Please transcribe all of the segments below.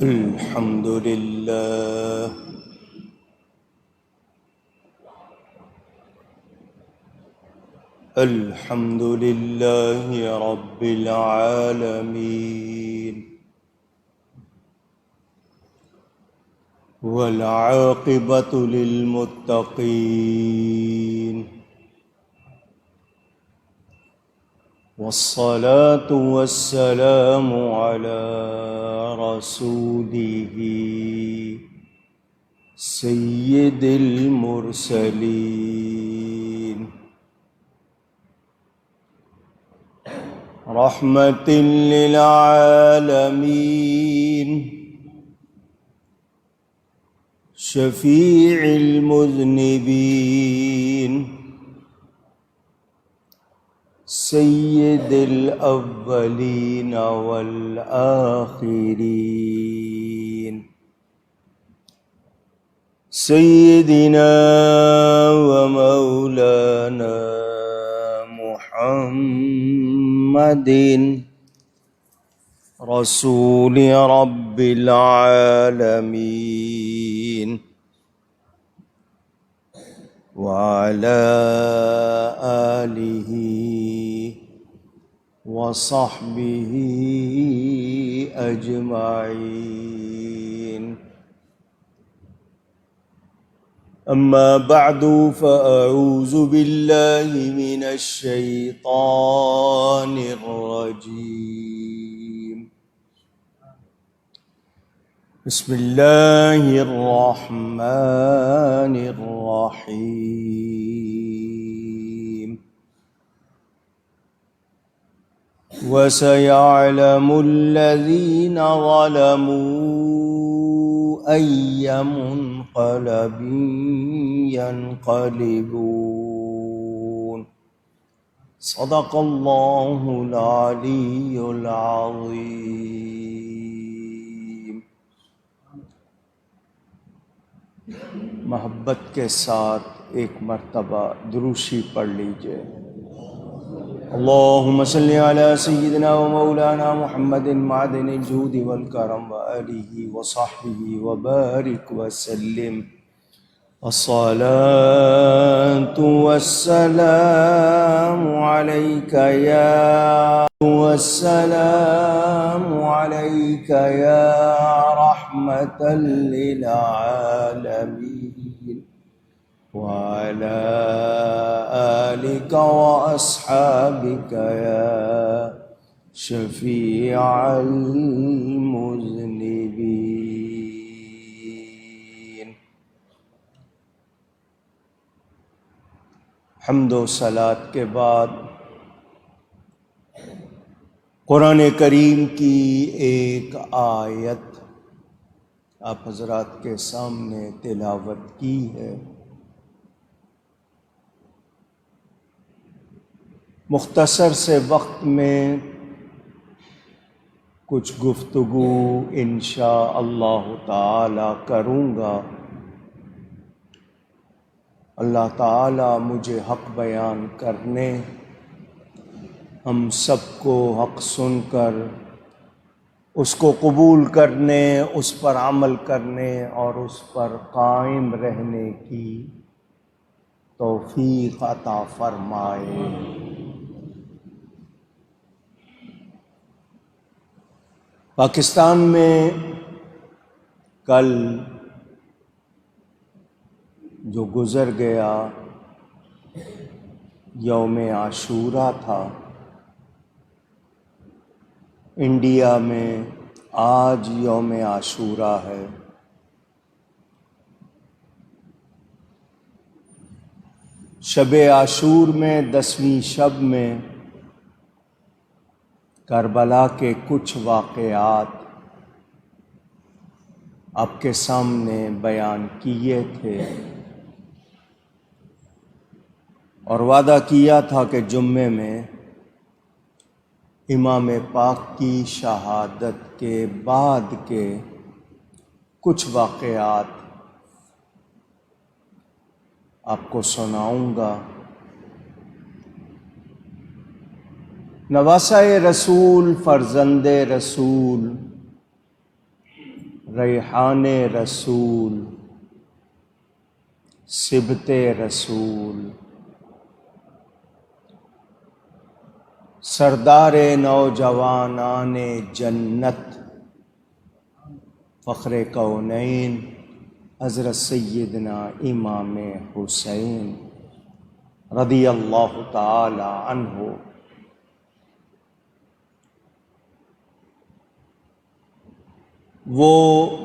الحمد لله الحمد لله رب العالمين والعاقبة للمتقين والصلاة والسلام على رسوله سيد المرسلين رحمة للعالمين شفيع المذنبين سيد الأولين والآخرين سيدنا ومولانا محمد رسول رب العالمين وعلى آله وصحبه أجمعين أما بعد فأعوذ بالله من الشيطان الرجيم بسم الله الرحمن الرحيم وسيعلم الذين ظلموا أي منقلب ينقلبون صدق الله العلي العظيم. محبت کے ساتھ ایک مرتبہ دروشی پڑھ لیجئے. اللہم صلی علی سیدنا و مولانا محمد معدن الجود والکرم وآلہ وصحبہ وبارک وسلم. الصلاة والسلام علیک یا رحمة للعالمین وعلى آلك وأصحابك يا شفيع المذنبين. حمد و صلات کے بعد قرآن کریم کی ایک آیت آپ حضرات کے سامنے تلاوت کی ہے. مختصر سے وقت میں کچھ گفتگو انشاء اللہ تعالی کروں گا. اللہ تعالی مجھے حق بیان کرنے، ہم سب کو حق سن کر اس کو قبول کرنے، اس پر عمل کرنے اور اس پر قائم رہنے کی توفیق عطا فرمائے. پاکستان میں کل جو گزر گیا یوم عاشوراء تھا. انڈیا میں آج یوم عاشوراء ہے. شب عاشور میں 10ویں شب میں کربلا کے کچھ واقعات آپ کے سامنے بیان کیے تھے اور وعدہ کیا تھا کہ جمعے میں امام پاک کی شہادت کے بعد کے کچھ واقعات آپ کو سناؤں گا. نواسۂ رسول، فرزند رسول ریحان رسول، سبط رسول، سردار نوجوانان جنت، فخر کونین حضرت سیدنا امام حسین رضی اللہ تعالی عنہ۔ وہ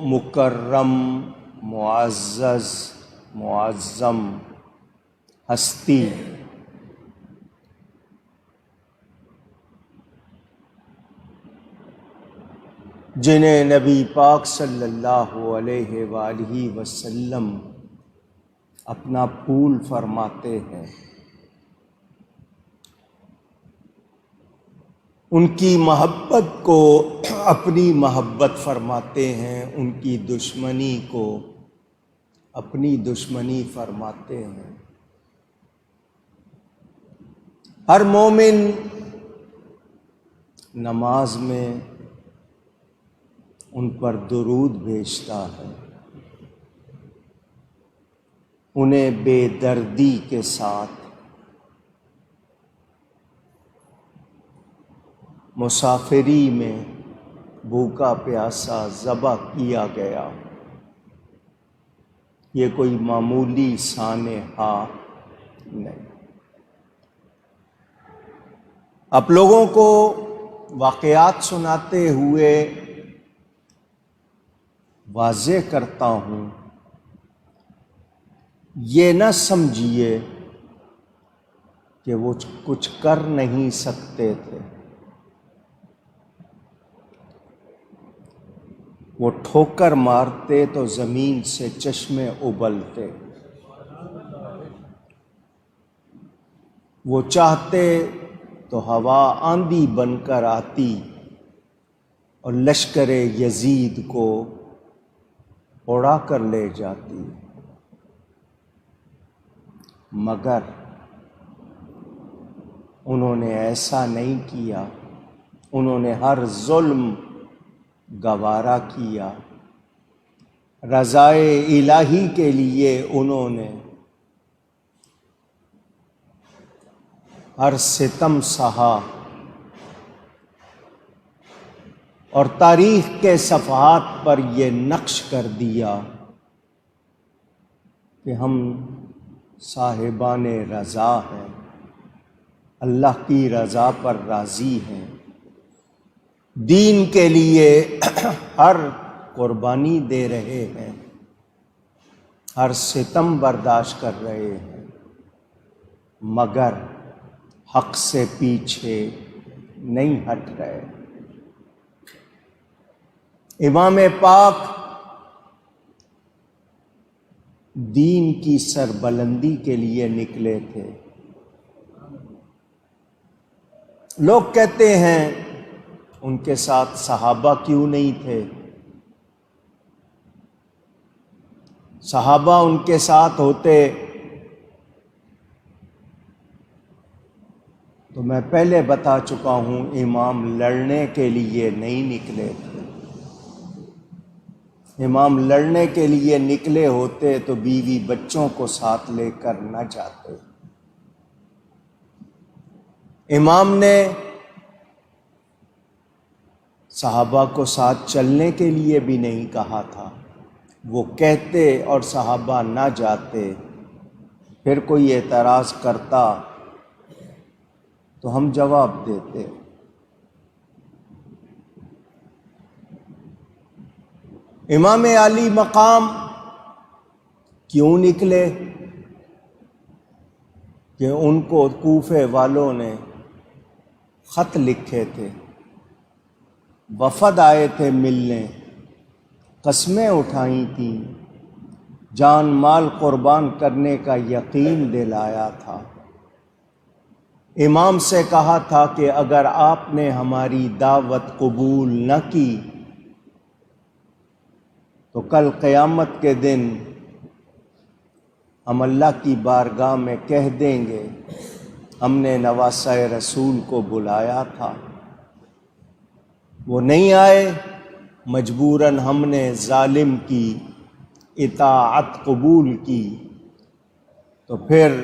مکرم، معزز، معظم ہستی جنہیں نبی پاک صلی اللہ علیہ وآلہ وسلم اپنا پھول فرماتے ہیں، ان کی محبت کو اپنی محبت فرماتے ہیں، ان کی دشمنی کو اپنی دشمنی فرماتے ہیں۔ ہر مومن نماز میں ان پر درود بھیجتا ہے، انہیں بے دردی کے ساتھ مسافری میں بھوکا پیاسا ذبح کیا گیا۔ یہ کوئی معمولی سانحہ نہیں۔ آپ لوگوں کو واقعات سناتے ہوئے واضح کرتا ہوں، یہ نہ سمجھیے کہ وہ کچھ کر نہیں سکتے تھے، وہ ٹھوکر مارتے تو زمین سے چشمے ابلتے، وہ چاہتے تو ہوا آندھی بن کر آتی اور لشکر یزید کو اڑا کر لے جاتی، مگر انہوں نے ایسا نہیں کیا۔ انہوں نے ہر ظلم گوارا کیا، رضائے الہی کے لیے انہوں نے ہر ستم سہا، اور تاریخ کے صفحات پر یہ نقش کر دیا کہ ہم صاحبان رضا ہیں، اللہ کی رضا پر راضی ہیں، دین کے لیے ہر قربانی دے رہے ہیں، ہر ستم برداشت کر رہے ہیں، مگر حق سے پیچھے نہیں ہٹ رہے۔ امام پاک دین کی سربلندی کے لیے نکلے تھے۔ لوگ کہتے ہیں ان کے ساتھ صحابہ کیوں نہیں تھے؟ صحابہ ان کے ساتھ ہوتے تو میں پہلے بتا چکا ہوں، امام لڑنے کے لیے نہیں نکلے تھے۔ امام لڑنے کے لیے نکلے ہوتے تو بیوی بچوں کو ساتھ لے کر نہ جاتے۔ امام نے صحابہ کو ساتھ چلنے کے لیے بھی نہیں کہا تھا، وہ کہتے اور صحابہ نہ جاتے، پھر کوئی اعتراض کرتا تو ہم جواب دیتے۔ امام علی مقام کیوں نکلے؟ کہ ان کو کوفے والوں نے خط لکھے تھے، وفد آئے تھے ملنے، قسمیں اٹھائی تھیں، جان مال قربان کرنے کا یقین دلایا تھا۔ امام سے کہا تھا کہ اگر آپ نے ہماری دعوت قبول نہ کی تو کل قیامت کے دن ہم اللہ کی بارگاہ میں کہہ دیں گے ہم نے نواسہ رسول کو بلایا تھا، وہ نہیں آئے، مجبوراً ہم نے ظالم کی اطاعت قبول کی تو پھر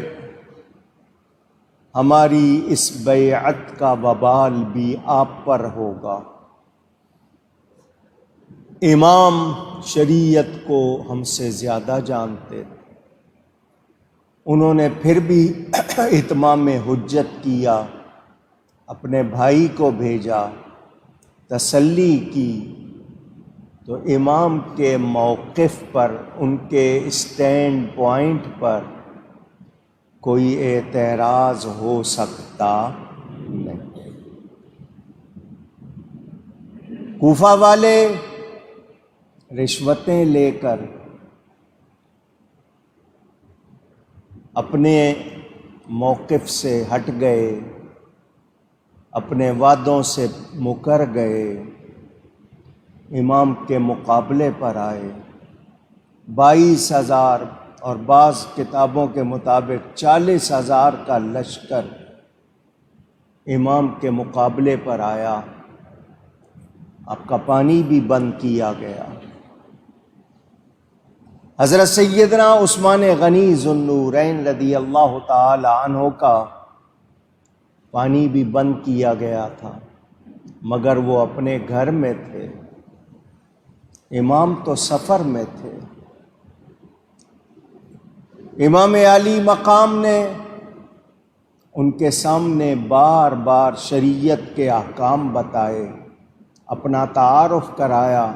ہماری اس بیعت کا وبال بھی آپ پر ہوگا۔ امام شریعت کو ہم سے زیادہ جانتے تھے، انہوں نے پھر بھی اتمام حجت کیا، اپنے بھائی کو بھیجا، تسلی کی، تو امام کے موقف پر، ان کے اسٹینڈ پوائنٹ پر کوئی اعتراض ہو سکتا نہیں۔ کوفہ والے رشوتیں لے کر اپنے موقف سے ہٹ گئے، اپنے وعدوں سے مکر گئے، امام کے مقابلے پر آئے۔ 22,000 اور بعض کتابوں کے مطابق 40,000 کا لشکر امام کے مقابلے پر آیا، آپ کا پانی بھی بند کیا گیا۔ حضرت سیدنا عثمان غنی ذو النورین رضی اللہ تعالی عنہ کا پانی بھی بند کیا گیا تھا، مگر وہ اپنے گھر میں تھے، امام تو سفر میں تھے۔ امام علی مقام نے ان کے سامنے بار بار شریعت کے احکام بتائے، اپنا تعارف کرایا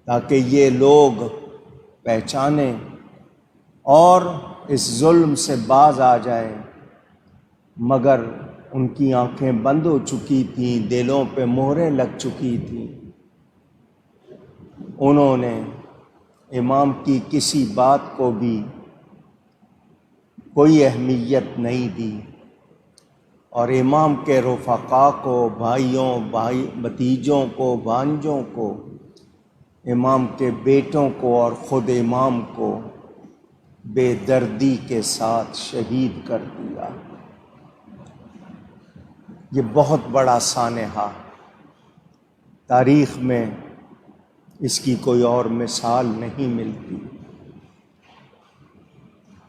تاکہ یہ لوگ پہچانیں اور اس ظلم سے باز آ جائیں، مگر ان کی آنکھیں بند ہو چکی تھیں، دلوں پہ مہریں لگ چکی تھیں۔ انہوں نے امام کی کسی بات کو بھی کوئی اہمیت نہیں دی، اور امام کے رفقا کو، بھائیوں، بھتیجوں کو، بھانجوں کو، امام کے بیٹوں کو اور خود امام کو بے دردی کے ساتھ شہید کر دیا۔ یہ بہت بڑا سانحہ، تاریخ میں اس کی کوئی اور مثال نہیں ملتی۔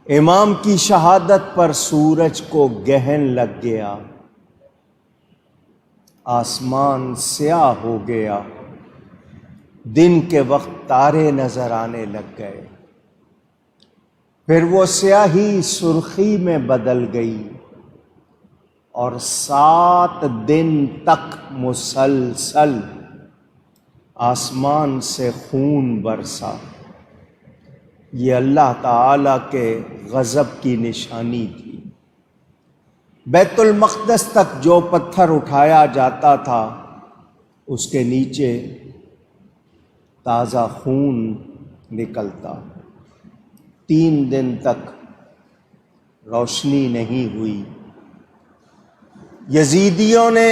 امام کی شہادت پر سورج کو گہن لگ گیا، آسمان سیاہ ہو گیا، دن کے وقت تارے نظر آنے لگ گئے، پھر وہ سیاہی سرخی میں بدل گئی، اور 7 دن تک مسلسل آسمان سے خون برسا۔ یہ اللہ تعالیٰ کے غضب کی نشانی تھی۔ بیت المقدس تک جو پتھر اٹھایا جاتا تھا اس کے نیچے تازہ خون نکلتا۔ 3 دن تک روشنی نہیں ہوئی۔ یزیدیوں نے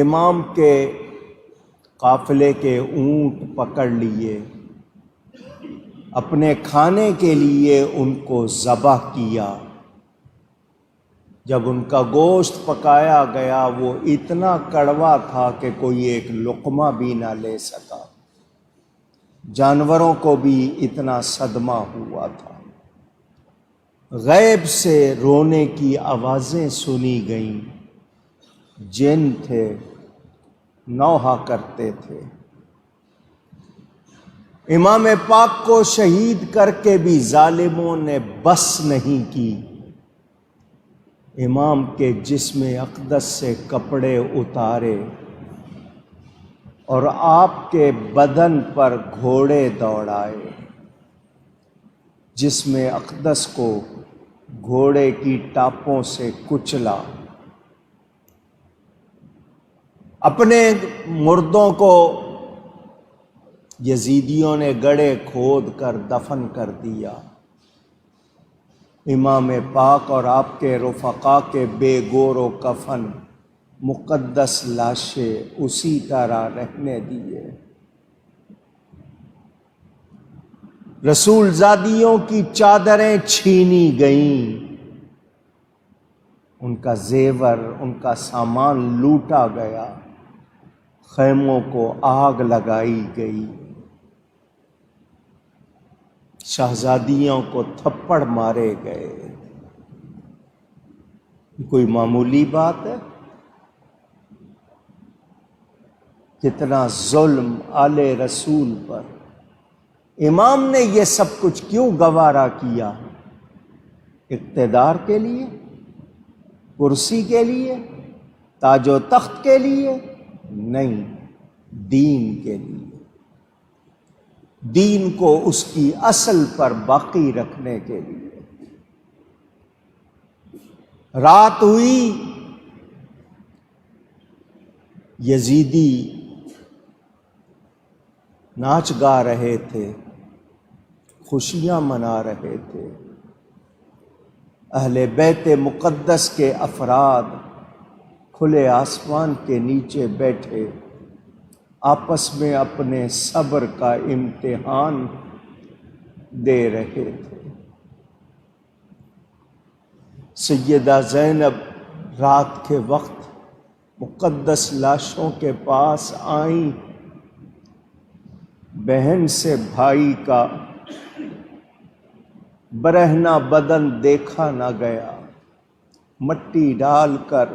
امام کے قافلے کے اونٹ پکڑ لیے، اپنے کھانے کے لیے ان کو ذبح کیا۔ جب ان کا گوشت پکایا گیا وہ اتنا کڑوا تھا کہ کوئی ایک لقمہ بھی نہ لے سکا، جانوروں کو بھی اتنا صدمہ ہوا تھا۔ غیب سے رونے کی آوازیں سنی گئیں، جن تھے، نوحہ کرتے تھے۔ امام پاک کو شہید کر کے بھی ظالموں نے بس نہیں کی، امام کے جسم اقدس سے کپڑے اتارے اور آپ کے بدن پر گھوڑے دوڑائے، جسم اقدس کو گھوڑے کی ٹاپوں سے کچلا۔ اپنے مردوں کو یزیدیوں نے گڑھے کھود کر دفن کر دیا۔ امام پاک اور آپ کے رفقا کے بے گور و کفن، مقدس لاشیں اسی طرح رہنے دیے۔ رسول زادیوں کی چادریں چھینی گئیں، ان کا زیور، ان کا سامان لوٹا گیا۔ خیموں کو آگ لگائی گئی، شہزادیوں کو تھپڑ مارے گئے۔ کوئی معمولی بات ہے؟ کتنا ظلم آل رسول پر۔ امام نے یہ سب کچھ کیوں گوارا کیا؟ اقتدار کے لیے؟ کرسی کے لیے؟ تاج و تخت کے لیے؟ نہیں، دین کے لیے، دین کو اس کی اصل پر باقی رکھنے کے لیے۔ رات ہوئی، یزیدی ناچ گا رہے تھے، خوشیاں منا رہے تھے۔ اہل بیت مقدس کے افراد کھلے آسمان کے نیچے بیٹھے آپس میں اپنے صبر کا امتحان دے رہے تھے۔ سیدہ زینب رات کے وقت مقدس لاشوں کے پاس آئیں۔ بہن سے بھائی کا برہنہ بدن دیکھا نہ گیا، مٹی ڈال کر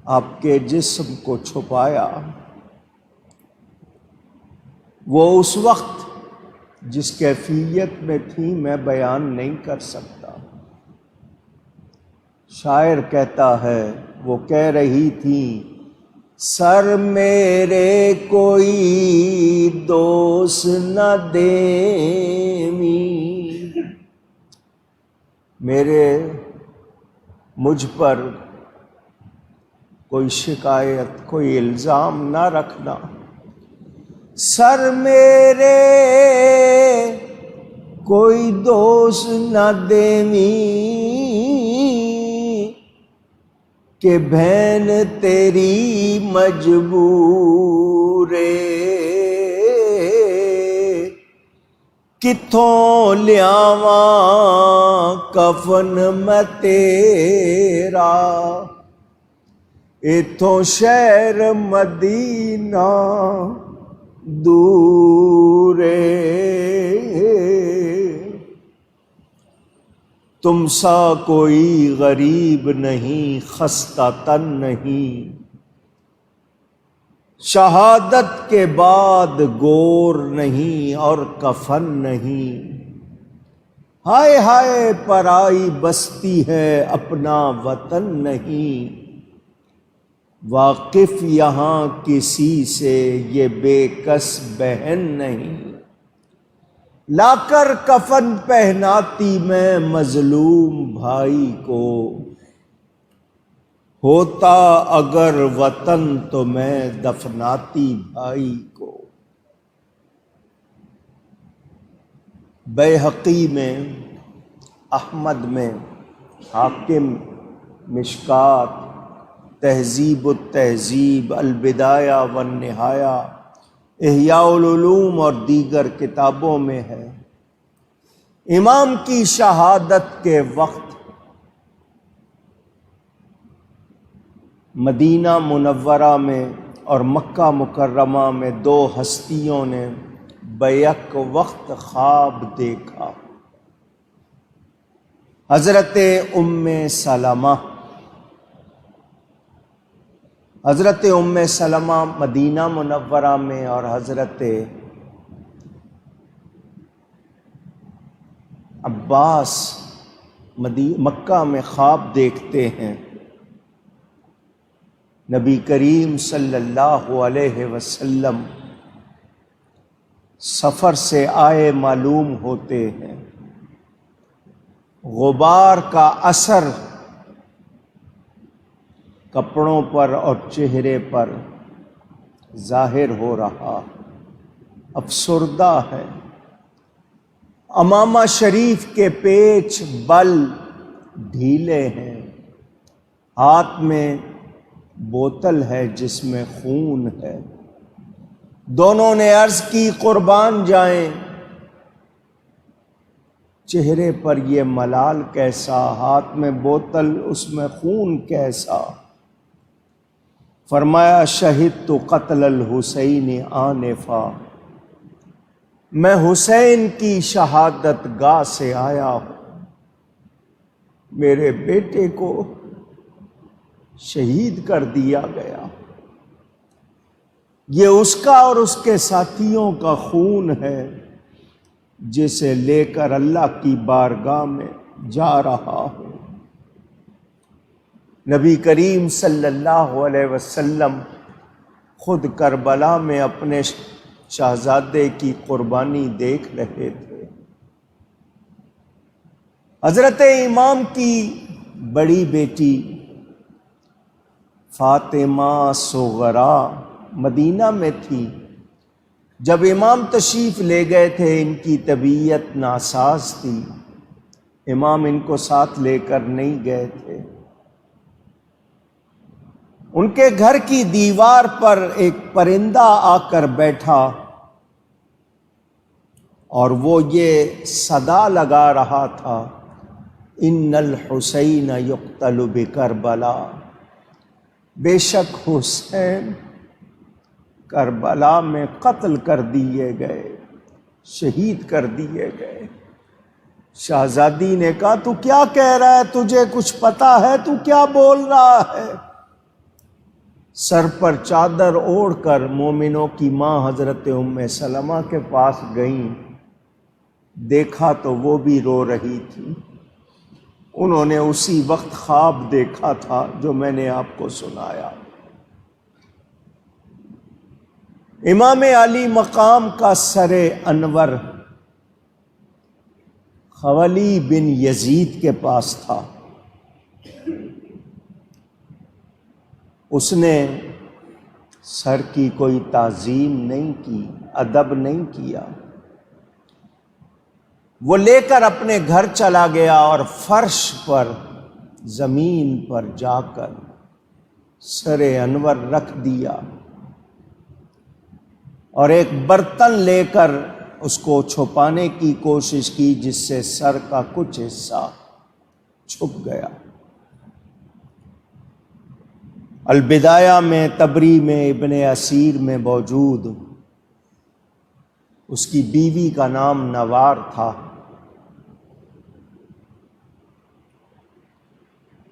آپ کے جسم کو چھپایا۔ وہ اس وقت جس کیفیت میں تھی میں بیان نہیں کر سکتا۔ شاعر کہتا ہے، وہ کہہ رہی تھی، سر میرے کوئی دوست نہ دیمی، مجھ پر کوئی شکایت، کوئی الزام نہ رکھنا۔ سر میرے کوئی دوست نہ دیمی، کہ بہن تیری مجبور کتھوں لیاواں کفن میں تیرا، ایتھوں شہر مدینہ دور، تم سا کوئی غریب نہیں، خستہ تن نہیں، شہادت کے بعد گور نہیں اور کفن نہیں۔ ہائے ہائے پرائی بستی ہے، اپنا وطن نہیں، واقف یہاں کسی سے یہ بے کس بہن نہیں۔ لا کر کفن پہناتی میں مظلوم بھائی کو، ہوتا اگر وطن تو میں دفناتی بھائی کو۔ بیہقی میں، احمد میں، حاکم، مشکات، تہذیب التہذیب، البدایہ والنہایہ، احیاء العلوم اور دیگر کتابوں میں ہے۔ امام کی شہادت کے وقت مدینہ منورہ میں اور مکہ مکرمہ میں دو ہستیوں نے بیک وقت خواب دیکھا۔ حضرت ام سلمہ مدینہ منورہ میں، اور حضرت عباس مکہ میں خواب دیکھتے ہیں۔ نبی کریم صلی اللہ علیہ وسلم سفر سے آئے معلوم ہوتے ہیں، غبار کا اثر کپڑوں پر اور چہرے پر ظاہر ہو رہا، افسردہ ہے۔ امامہ شریف کے پیچ بل ڈھیلے ہیں، ہاتھ میں بوتل ہے جس میں خون ہے۔ دونوں نے عرض کی، قربان جائیں، چہرے پر یہ ملال کیسا، ہاتھ میں بوتل، اس میں خون کیسا؟ فرمایا شہدت قتل الحسین آنفا، میں حسین کی شہادت گاہ سے آیا ہوں، میرے بیٹے کو شہید کر دیا گیا، یہ اس کا اور اس کے ساتھیوں کا خون ہے جسے لے کر اللہ کی بارگاہ میں جا رہا ہوں۔ نبی کریم صلی اللہ علیہ وسلم خود کربلا میں اپنے شہزادے کی قربانی دیکھ رہے تھے۔ حضرت امام کی بڑی بیٹی فاطمہ صغرا مدینہ میں تھی۔ جب امام تشریف لے گئے تھے، ان کی طبیعت ناساز تھی، امام ان کو ساتھ لے کر نہیں گئے تھے۔ ان کے گھر کی دیوار پر ایک پرندہ آ کر بیٹھا اور وہ یہ صدا لگا رہا تھا، ان الحسین یقتل بکربلا، بے شک حسین کربلا میں قتل کر دیے گئے، شہید کر دیے گئے۔ شہزادی نے کہا تو کیا کہہ رہا ہے، تجھے کچھ پتا ہے، تو کیا بول رہا ہے؟ سر پر چادر اوڑھ کر مومنوں کی ماں حضرت ام سلمہ کے پاس گئیں، دیکھا تو وہ بھی رو رہی تھی۔ انہوں نے اسی وقت خواب دیکھا تھا جو میں نے آپ کو سنایا۔ امام علی مقام کا سر انور خولی بن یزید کے پاس تھا۔ اس نے سر کی کوئی تعظیم نہیں کی، ادب نہیں کیا۔ وہ لے کر اپنے گھر چلا گیا اور فرش پر، زمین پر جا کر سر انور رکھ دیا اور ایک برتن لے کر اس کو چھپانے کی کوشش کی، جس سے سر کا کچھ حصہ چھپ گیا۔ البدایہ میں، تبری میں، ابن اسیر میں موجود۔ اس کی بیوی کا نام نوار تھا۔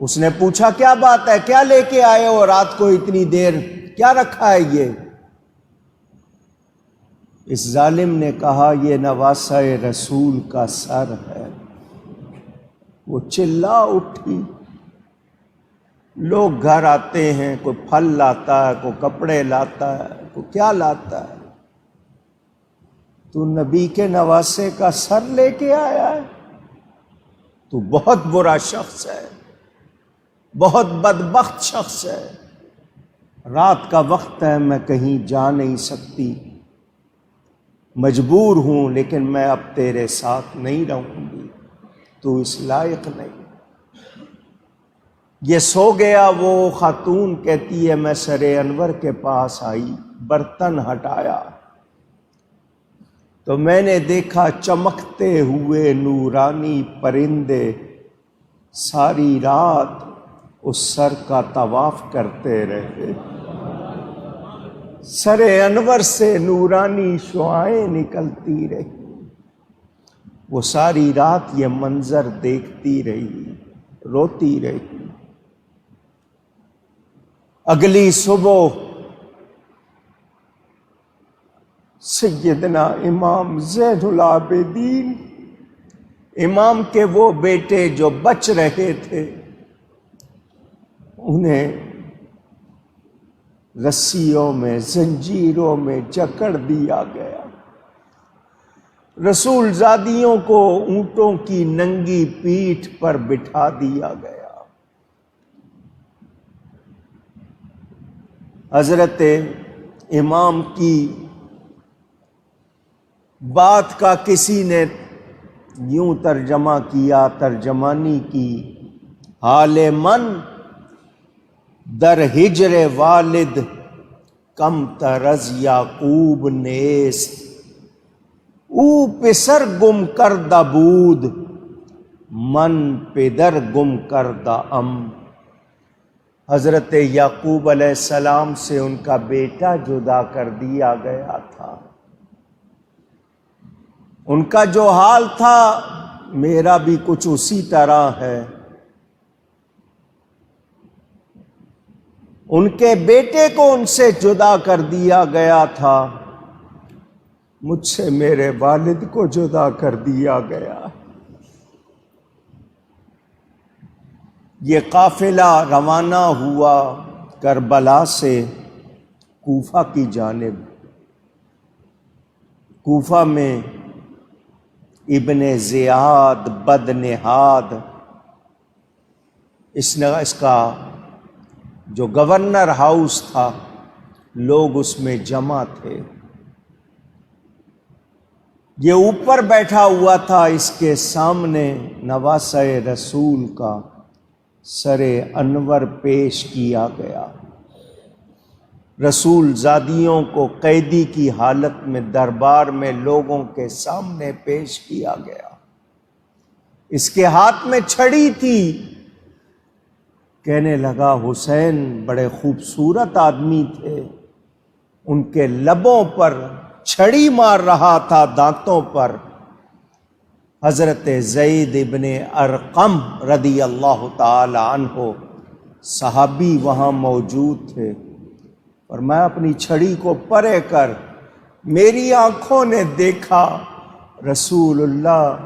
اس نے پوچھا کیا بات ہے، کیا لے کے آئے ہو رات کو اتنی دیر، کیا رکھا ہے یہ؟ اس ظالم نے کہا یہ نواسہ رسول کا سر ہے۔ وہ چلا اٹھی۔ لوگ گھر آتے ہیں، کوئی پھل لاتا ہے، کوئی کپڑے لاتا ہے، کوئی کیا لاتا ہے، تو نبی کے نواسے کا سر لے کے آیا ہے؟ تو بہت برا شخص ہے، بہت بدبخت شخص ہے۔ رات کا وقت ہے، میں کہیں جا نہیں سکتی، مجبور ہوں، لیکن میں اب تیرے ساتھ نہیں رہوں گی، تو اس لائق نہیں۔ یہ سو گیا۔ وہ خاتون کہتی ہے میں سر انور کے پاس آئی، برتن ہٹایا تو میں نے دیکھا چمکتے ہوئے نورانی پرندے ساری رات اس سر کا طواف کرتے رہے۔ سر انور سے نورانی شعاعیں نکلتی رہی۔ وہ ساری رات یہ منظر دیکھتی رہی، روتی رہی۔ اگلی صبح سیدنا امام زین العابدین، امام کے وہ بیٹے جو بچ رہے تھے، انہیں رسیوں میں، زنجیروں میں جکڑ دیا گیا۔ رسول زادیوں کو اونٹوں کی ننگی پیٹھ پر بٹھا دیا گیا۔ حضرت امام کی بات کا کسی نے یوں ترجمہ کیا، ترجمانی کی، حال من در ہجر والد کم ترز یعقوب نیست، او پسر گم کردہ بود من پدر گم کردہ ام۔ حضرت یعقوب علیہ السلام سے ان کا بیٹا جدا کر دیا گیا تھا. ان کا جو حال تھا میرا بھی کچھ اسی طرح ہے. ان کے بیٹے کو ان سے جدا کر دیا گیا تھا، مجھ سے میرے والد کو جدا کر دیا گیا. یہ قافلہ روانہ ہوا کربلا سے کوفہ کی جانب. کوفہ میں ابن زیاد بدنہاد اس کا جو گورنر ہاؤس تھا، لوگ اس میں جمع تھے. یہ اوپر بیٹھا ہوا تھا، اس کے سامنے نواسہ رسول کا سر انور پیش کیا گیا. رسول زادیوں کو قیدی کی حالت میں دربار میں لوگوں کے سامنے پیش کیا گیا. اس کے ہاتھ میں چھڑی تھی. کہنے لگا حسین بڑے خوبصورت آدمی تھے، ان کے لبوں پر چھڑی مار رہا تھا، دانتوں پر. حضرت زید ابن ارقم رضی اللہ تعالی عنہ صحابی وہاں موجود تھے. اور میں اپنی چھڑی کو پرے کر، میری آنکھوں نے دیکھا رسول اللہ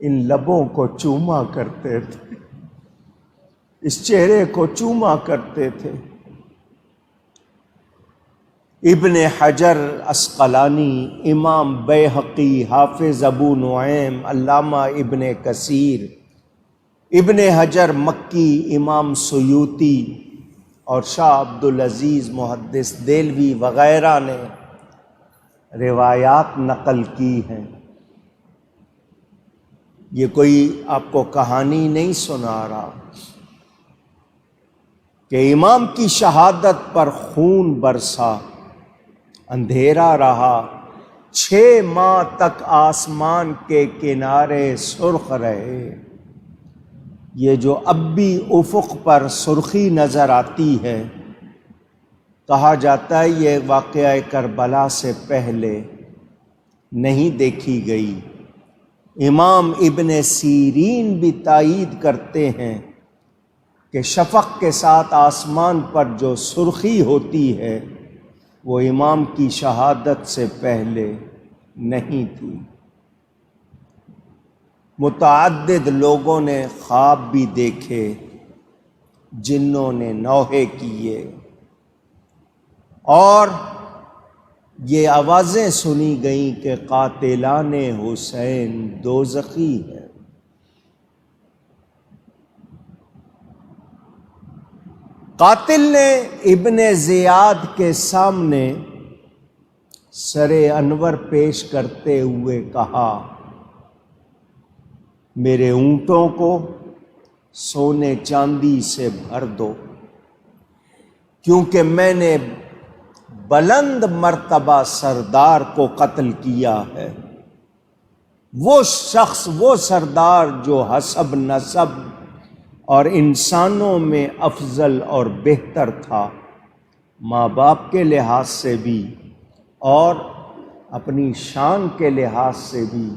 ان لبوں کو چوما کرتے تھے، اس چہرے کو چوما کرتے تھے. ابن حجر عسقلانی، امام بیہقی، حافظ ابو نعیم، علامہ ابن کثیر، ابن حجر مکی، امام سیوطی اور شاہ عبدالعزیز محدث دہلوی وغیرہ نے روایات نقل کی ہیں. یہ کوئی آپ کو کہانی نہیں سنا رہا کہ امام کی شہادت پر خون برسا، اندھیرا رہا، 6 ماہ تک آسمان کے کنارے سرخ رہے. یہ جو اب بھی افق پر سرخی نظر آتی ہے، کہا جاتا ہے یہ واقعہ کربلا سے پہلے نہیں دیکھی گئی. امام ابن سیرین بھی تائید کرتے ہیں کہ شفق کے ساتھ آسمان پر جو سرخی ہوتی ہے وہ امام کی شہادت سے پہلے نہیں تھی. متعدد لوگوں نے خواب بھی دیکھے، جنوں نے نوحے کیے، اور یہ آوازیں سنی گئیں کہ قاتلان حسین دوزخی ہے. قاتل نے ابن زیاد کے سامنے سر انور پیش کرتے ہوئے کہا، میرے اونٹوں کو سونے چاندی سے بھر دو، کیونکہ میں نے بلند مرتبہ سردار کو قتل کیا ہے. وہ شخص، وہ سردار جو حسب نسب اور انسانوں میں افضل اور بہتر تھا، ماں باپ کے لحاظ سے بھی اور اپنی شان کے لحاظ سے بھی.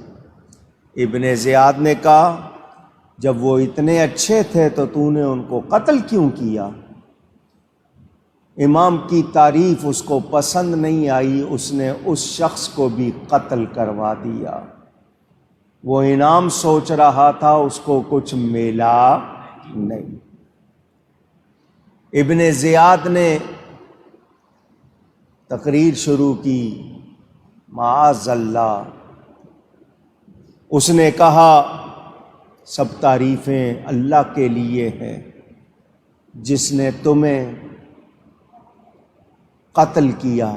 ابن زیاد نے کہا جب وہ اتنے اچھے تھے تو نے ان کو قتل کیوں کیا؟ امام کی تعریف اس کو پسند نہیں آئی، اس نے اس شخص کو بھی قتل کروا دیا. وہ انعام سوچ رہا تھا، اس کو کچھ ملا نہیں. ابن زیاد نے تقریر شروع کی، معاذ اللہ. اس نے کہا سب تعریفیں اللہ کے لیے ہیں جس نے تمہیں قتل کیا،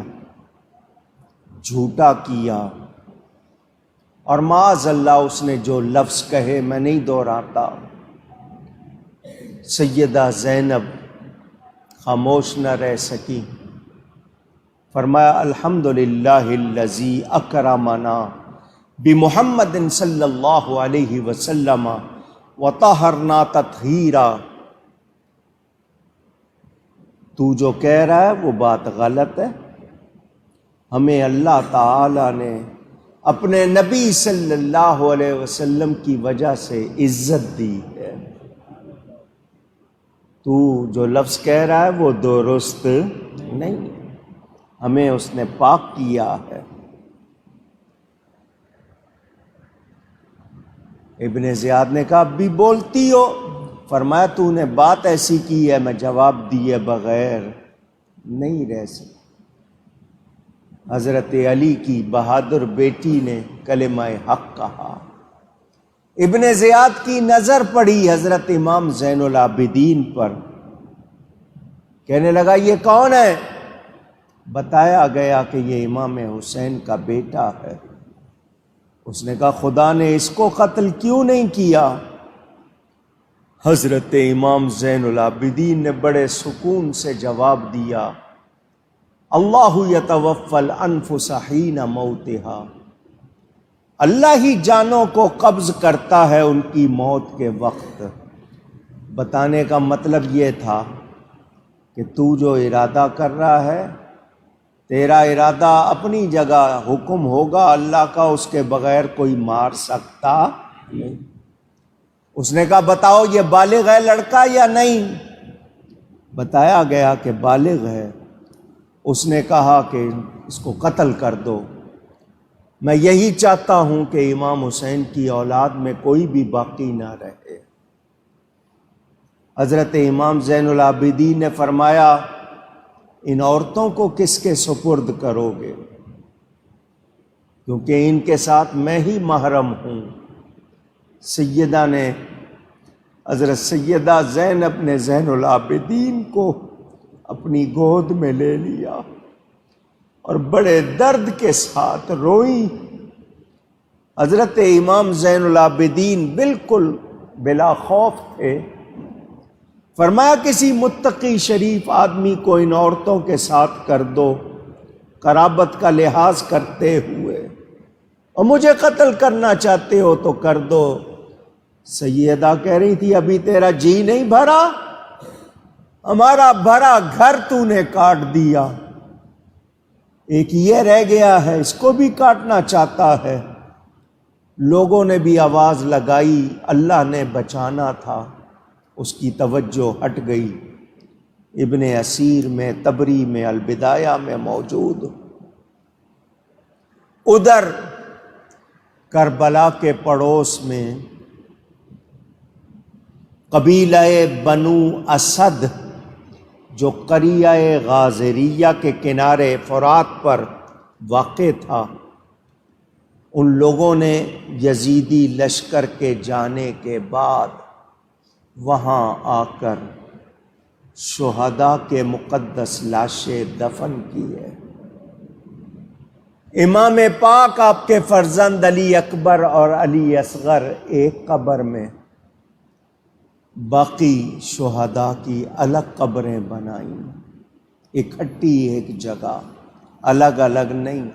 جھوٹا کیا، اور معاذ اللہ اس نے جو لفظ کہے میں نہیں دہراتا. سیدہ زینب خاموش نہ رہ سکی. فرمایا الحمدللہ الذی اکرمنا بمحمد صلی اللہ علیہ وسلم وطہرنا تطہیرا. تو جو کہہ رہا ہے وہ بات غلط ہے۔ ہمیں اللہ تعالی نے اپنے نبی صلی اللہ علیہ وسلم کی وجہ سے عزت دی ہے۔ تو جو لفظ کہہ رہا ہے وہ درست نہیں ہے، ہمیں اس نے پاک کیا ہے۔ ابن زیاد نے کہا اب بھی بولتی ہو؟ فرمایا تو نے بات ایسی کی ہے میں جواب دیے بغیر نہیں رہ سکتا۔ حضرت علی کی بہادر بیٹی نے کلمہ حق کہا۔ ابن زیاد کی نظر پڑی حضرت امام زین العابدین پر، کہنے لگا یہ کون ہے؟ بتایا گیا کہ یہ امام حسین کا بیٹا ہے۔ اس نے کہا خدا نے اس کو قتل کیوں نہیں کیا؟ حضرت امام زین العابدین نے بڑے سکون سے جواب دیا، اللہ یتوفی الانفس حین موتہا، اللہ ہی جانوں کو قبض کرتا ہے ان کی موت کے وقت۔ بتانے کا مطلب یہ تھا کہ تو جو ارادہ کر رہا ہے تیرا ارادہ اپنی جگہ حکم ہوگا اللہ کا، اس کے بغیر کوئی مار سکتا نہیں۔ اس نے کہا بتاؤ یہ بالغ ہے لڑکا یا نہیں؟ بتایا گیا کہ بالغ ہے۔ اس نے کہا کہ اس کو قتل کر دو، میں یہی چاہتا ہوں کہ امام حسین کی اولاد میں کوئی بھی باقی نہ رہے۔ حضرت امام زین العابدین نے فرمایا ان عورتوں کو کس کے سپرد کرو گے؟ کیونکہ ان کے ساتھ میں ہی محرم ہوں۔ سیدہ نے حضرت سیدہ زینب نے زین العابدین کو اپنی گود میں لے لیا اور بڑے درد کے ساتھ روئی۔ حضرت امام زین العابدین بالکل بلا خوف تھے۔ فرمایا کسی متقی شریف آدمی کو ان عورتوں کے ساتھ کر دو قرابت کا لحاظ کرتے ہوئے، اور مجھے قتل کرنا چاہتے ہو تو کر دو۔ سیدہ کہہ رہی تھی ابھی تیرا جی نہیں بھرا؟ ہمارا بھرا گھر تو نے کاٹ دیا، ایک یہ رہ گیا ہے اس کو بھی کاٹنا چاہتا ہے۔ لوگوں نے بھی آواز لگائی، اللہ نے بچانا تھا، اس کی توجہ ہٹ گئی۔ ابن اسیر میں، تبری میں، البدایہ میں موجود۔ ادھر کربلا کے پڑوس میں قبیلہ بنو اسد جو قریہ غازریہ کے کنارے فرات پر واقع تھا، ان لوگوں نے یزیدی لشکر کے جانے کے بعد وہاں آ کر شہداء کے مقدس لاشیں دفن کی ہے۔ امام پاک آپ کے فرزند علی اکبر اور علی اصغر ایک قبر میں، باقی شہداء کی الگ قبریں بنائیں، اکٹھی ایک جگہ، الگ الگ نہیں،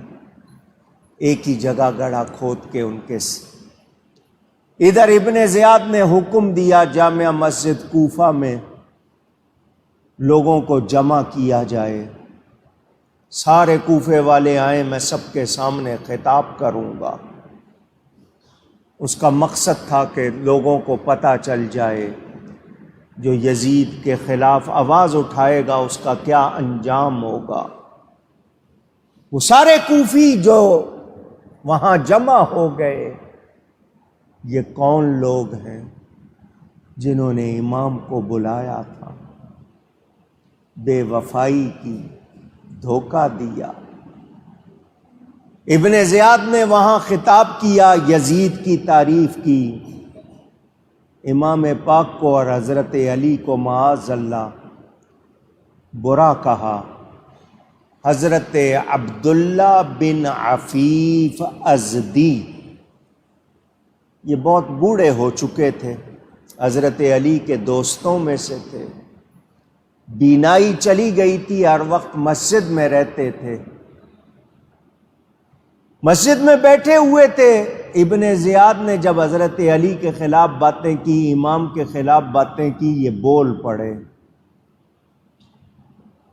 ایک ہی جگہ گڑھا کھود کے ان کے ادھر ابن زیاد نے حکم دیا جامع مسجد کوفہ میں لوگوں کو جمع کیا جائے، سارے کوفے والے آئیں، میں سب کے سامنے خطاب کروں گا۔ اس کا مقصد تھا کہ لوگوں کو پتہ چل جائے جو یزید کے خلاف آواز اٹھائے گا اس کا کیا انجام ہوگا۔ وہ سارے کوفی جو وہاں جمع ہو گئے، یہ کون لوگ ہیں جنہوں نے امام کو بلایا تھا، بے وفائی کی، دھوکہ دیا۔ ابن زیاد نے وہاں خطاب کیا، یزید کی تعریف کی، امام پاک کو اور حضرت علی کو معاذ اللہ برا کہا۔ حضرت عبداللہ بن عفیف ازدی یہ بہت بوڑھے ہو چکے تھے، حضرت علی کے دوستوں میں سے تھے، بینائی چلی گئی تھی، ہر وقت مسجد میں رہتے تھے، مسجد میں بیٹھے ہوئے تھے۔ ابن زیاد نے جب حضرت علی کے خلاف باتیں کی، امام کے خلاف باتیں کی، یہ بول پڑے۔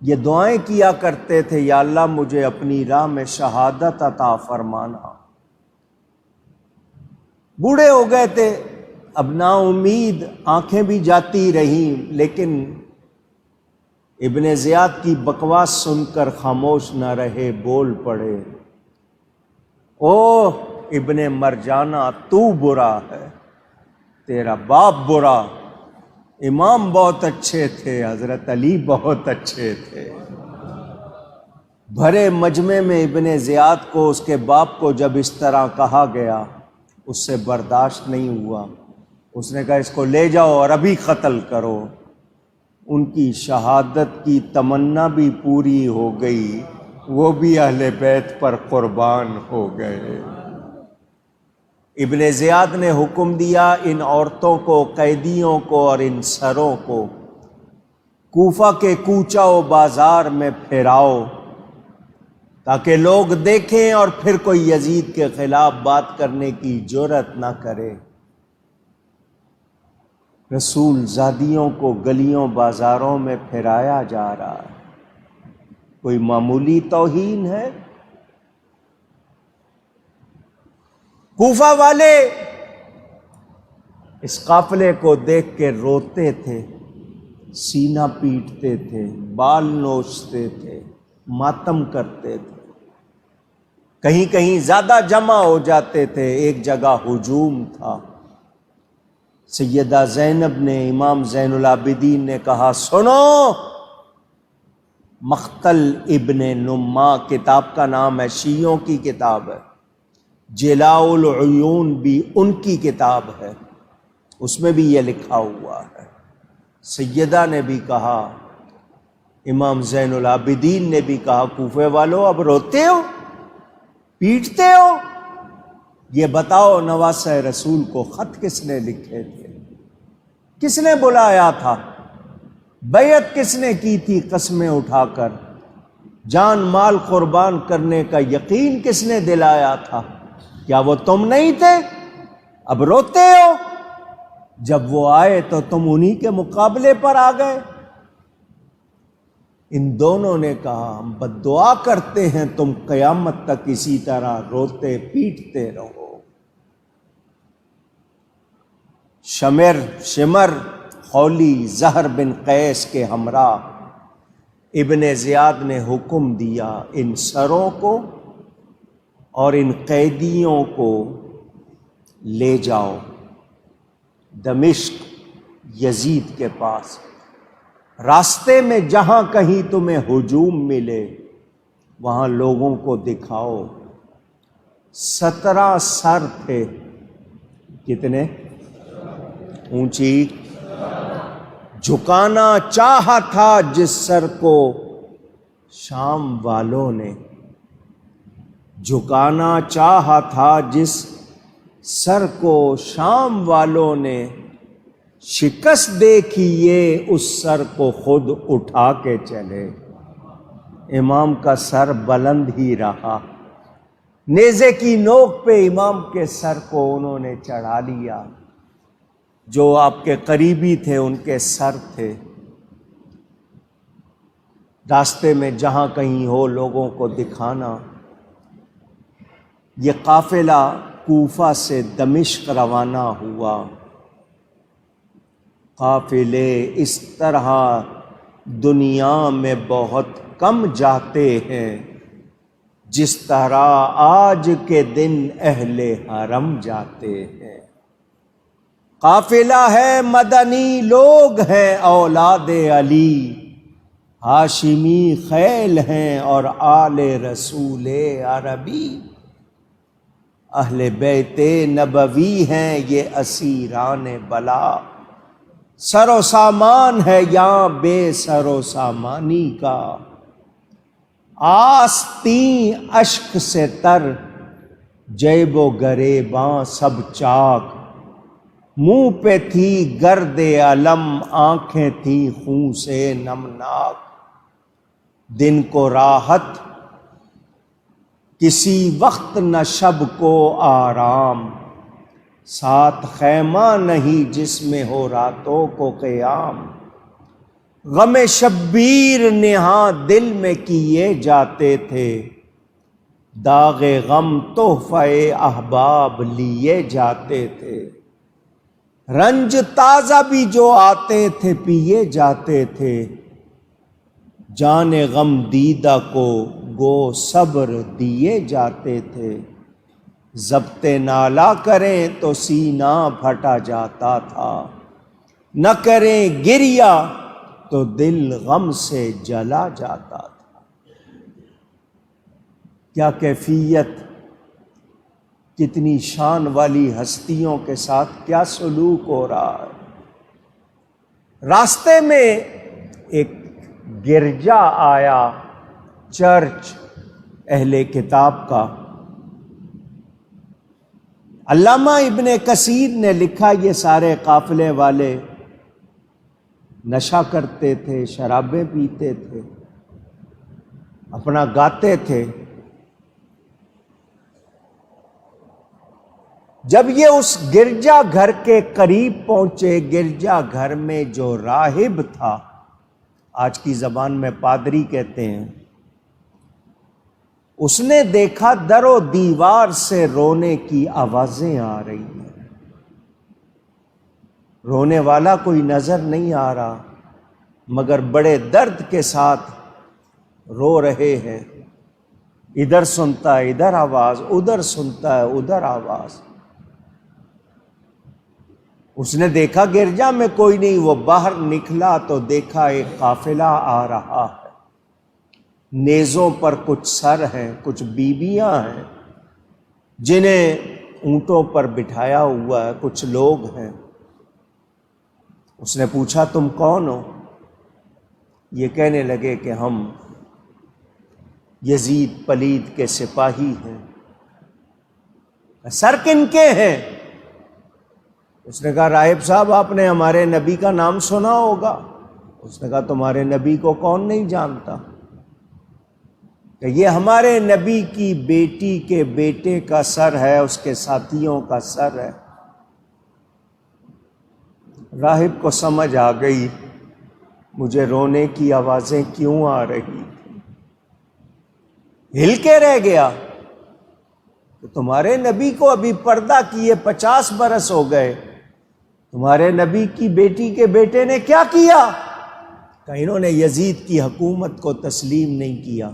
یہ دعائیں کیا کرتے تھے، یا اللہ مجھے اپنی راہ میں شہادت عطا فرمانا۔ بوڑھے ہو گئے تھے، اب نا امید، آنکھیں بھی جاتی رہیں، لیکن ابن زیاد کی بکواس سن کر خاموش نہ رہے، بول پڑے، او ابن مرجانہ تو برا ہے، تیرا باپ برا، امام بہت اچھے تھے، حضرت علی بہت اچھے تھے۔ بھرے مجمع میں ابن زیاد کو اس کے باپ کو جب اس طرح کہا گیا، اس سے برداشت نہیں ہوا، اس نے کہا اس کو لے جاؤ اور ابھی قتل کرو۔ ان کی شہادت کی تمنا بھی پوری ہو گئی، وہ بھی اہل بیت پر قربان ہو گئے۔ ابن زیاد نے حکم دیا ان عورتوں کو، قیدیوں کو اور ان سروں کو کوفہ کے کوچہ و بازار میں پھیراؤ، تاکہ لوگ دیکھیں اور پھر کوئی یزید کے خلاف بات کرنے کی جرأت نہ کرے۔ رسول زادیوں کو گلیوں بازاروں میں پھرایا جا رہا ہے، کوئی معمولی توہین ہے؟ کوفہ والے اس قافلے کو دیکھ کے روتے تھے، سینہ پیٹتے تھے، بال نوچتے تھے، ماتم کرتے تھے، کہیں کہیں زیادہ جمع ہو جاتے تھے۔ ایک جگہ ہجوم تھا، سیدہ زینب نے، امام زین العابدین نے کہا سنو، مقتل ابن نما کتاب کا نام ہے، شیعوں کی کتاب ہے، جلاء العیون بھی ان کی کتاب ہے، اس میں بھی یہ لکھا ہوا ہے۔ سیدہ نے بھی کہا، امام زین العابدین نے بھی کہا، کوفے والو اب روتے ہو، پیٹتے ہو؟ یہ بتاؤ نواسہ رسول کو خط کس نے لکھے تھے؟ کس نے بلایا تھا؟ بیعت کس نے کی تھی قسمیں اٹھا کر؟ جان مال قربان کرنے کا یقین کس نے دلایا تھا؟ کیا وہ تم نہیں تھے؟ اب روتے ہو؟ جب وہ آئے تو تم انہی کے مقابلے پر آ گئے۔ ان دونوں نے کہا ہم بد دعا کرتے ہیں تم قیامت تک اسی طرح روتے پیٹتے رہو۔ شمر خولی زہر بن قیس کے ہمراہ ابن زیاد نے حکم دیا ان سروں کو اور ان قیدیوں کو لے جاؤ دمشق یزید کے پاس، راستے میں جہاں کہیں تمہیں ہجوم ملے وہاں لوگوں کو دکھاؤ۔ 17 سر تھے، کتنے؟ اونچی، جھکانا چاہا تھا جس سر کو شام والوں نے، جھکانا چاہا تھا جس سر کو شام والوں نے، شکست دیکھیے اس سر کو خود اٹھا کے چلے۔ امام کا سر بلند ہی رہا، نیزے کی نوک پہ امام کے سر کو انہوں نے چڑھا لیا۔ جو آپ کے قریبی تھے ان کے سر تھے۔ راستے میں جہاں کہیں ہو لوگوں کو دکھانا۔ یہ قافلہ کوفہ سے دمشق روانہ ہوا۔ قافلے اس طرح دنیا میں بہت کم جاتے ہیں جس طرح آج کے دن اہل حرم جاتے ہیں۔ قافلہ ہے مدنی، لوگ ہیں اولاد علی، ہاشمی خیل ہیں اور آل رسول عربی، اہل بیت نبوی ہیں یہ اسیران بلا، سر و سامان ہے یہاں بے سر و سامانی کا، آستین اشک سے تر جیب و گریباں سب چاک، منہ پہ تھی گرد علم آنکھیں تھیں خون سے نمناک، دن کو راحت کسی وقت نہ شب کو آرام، ساتھ خیمہ نہیں جس میں ہو راتوں کو قیام، غم شبیر نہاں دل میں کیے جاتے تھے، داغ غم تحفہ احباب لیے جاتے تھے، رنج تازہ بھی جو آتے تھے پیے جاتے تھے، جان غم دیدہ کو گو صبر دیے جاتے تھے، ضبط نالا کریں تو سینہ پھٹا جاتا تھا، نہ کریں گریا تو دل غم سے جلا جاتا تھا۔ کیا کیفیت، کتنی شان والی ہستیوں کے ساتھ کیا سلوک ہو رہا ہے۔ راستے میں ایک گرجا آیا، چرچ اہل کتاب کا۔ علامہ ابن کثیر نے لکھا یہ سارے قافلے والے نشہ کرتے تھے، شرابیں پیتے تھے، اپنا گاتے تھے۔ جب یہ اس گرجا گھر کے قریب پہنچے، گرجا گھر میں جو راہب تھا، آج کی زبان میں پادری کہتے ہیں، اس نے دیکھا در و دیوار سے رونے کی آوازیں آ رہی ہیں، رونے والا کوئی نظر نہیں آ رہا، مگر بڑے درد کے ساتھ رو رہے ہیں۔ ادھر سنتا ہے ادھر آواز، ادھر سنتا ہے ادھر آواز۔ اس نے دیکھا گرجا میں کوئی نہیں، وہ باہر نکلا تو دیکھا ایک قافلہ آ رہا ہے، نیزوں پر کچھ سر ہیں، کچھ بیویاں ہیں جنہیں اونٹوں پر بٹھایا ہوا ہے، کچھ لوگ ہیں۔ اس نے پوچھا تم کون ہو؟ یہ کہنے لگے کہ ہم یزید پلید کے سپاہی ہیں۔ سر کن کے ہیں؟ اس نے کہا راہب صاحب آپ نے ہمارے نبی کا نام سنا ہوگا۔ اس نے کہا تمہارے نبی کو کون نہیں جانتا؟ کہ یہ ہمارے نبی کی بیٹی کے بیٹے کا سر ہے، اس کے ساتھیوں کا سر ہے۔ راہب کو سمجھ آ گئی مجھے رونے کی آوازیں کیوں آ رہی تھیں، ہل کے رہ گیا کہ تمہارے نبی کو ابھی پردہ کیے 50 برس ہو گئے، تمہارے نبی کی بیٹی کے بیٹے نے کیا کیا؟ کہ انہوں نے یزید کی حکومت کو تسلیم نہیں کیا،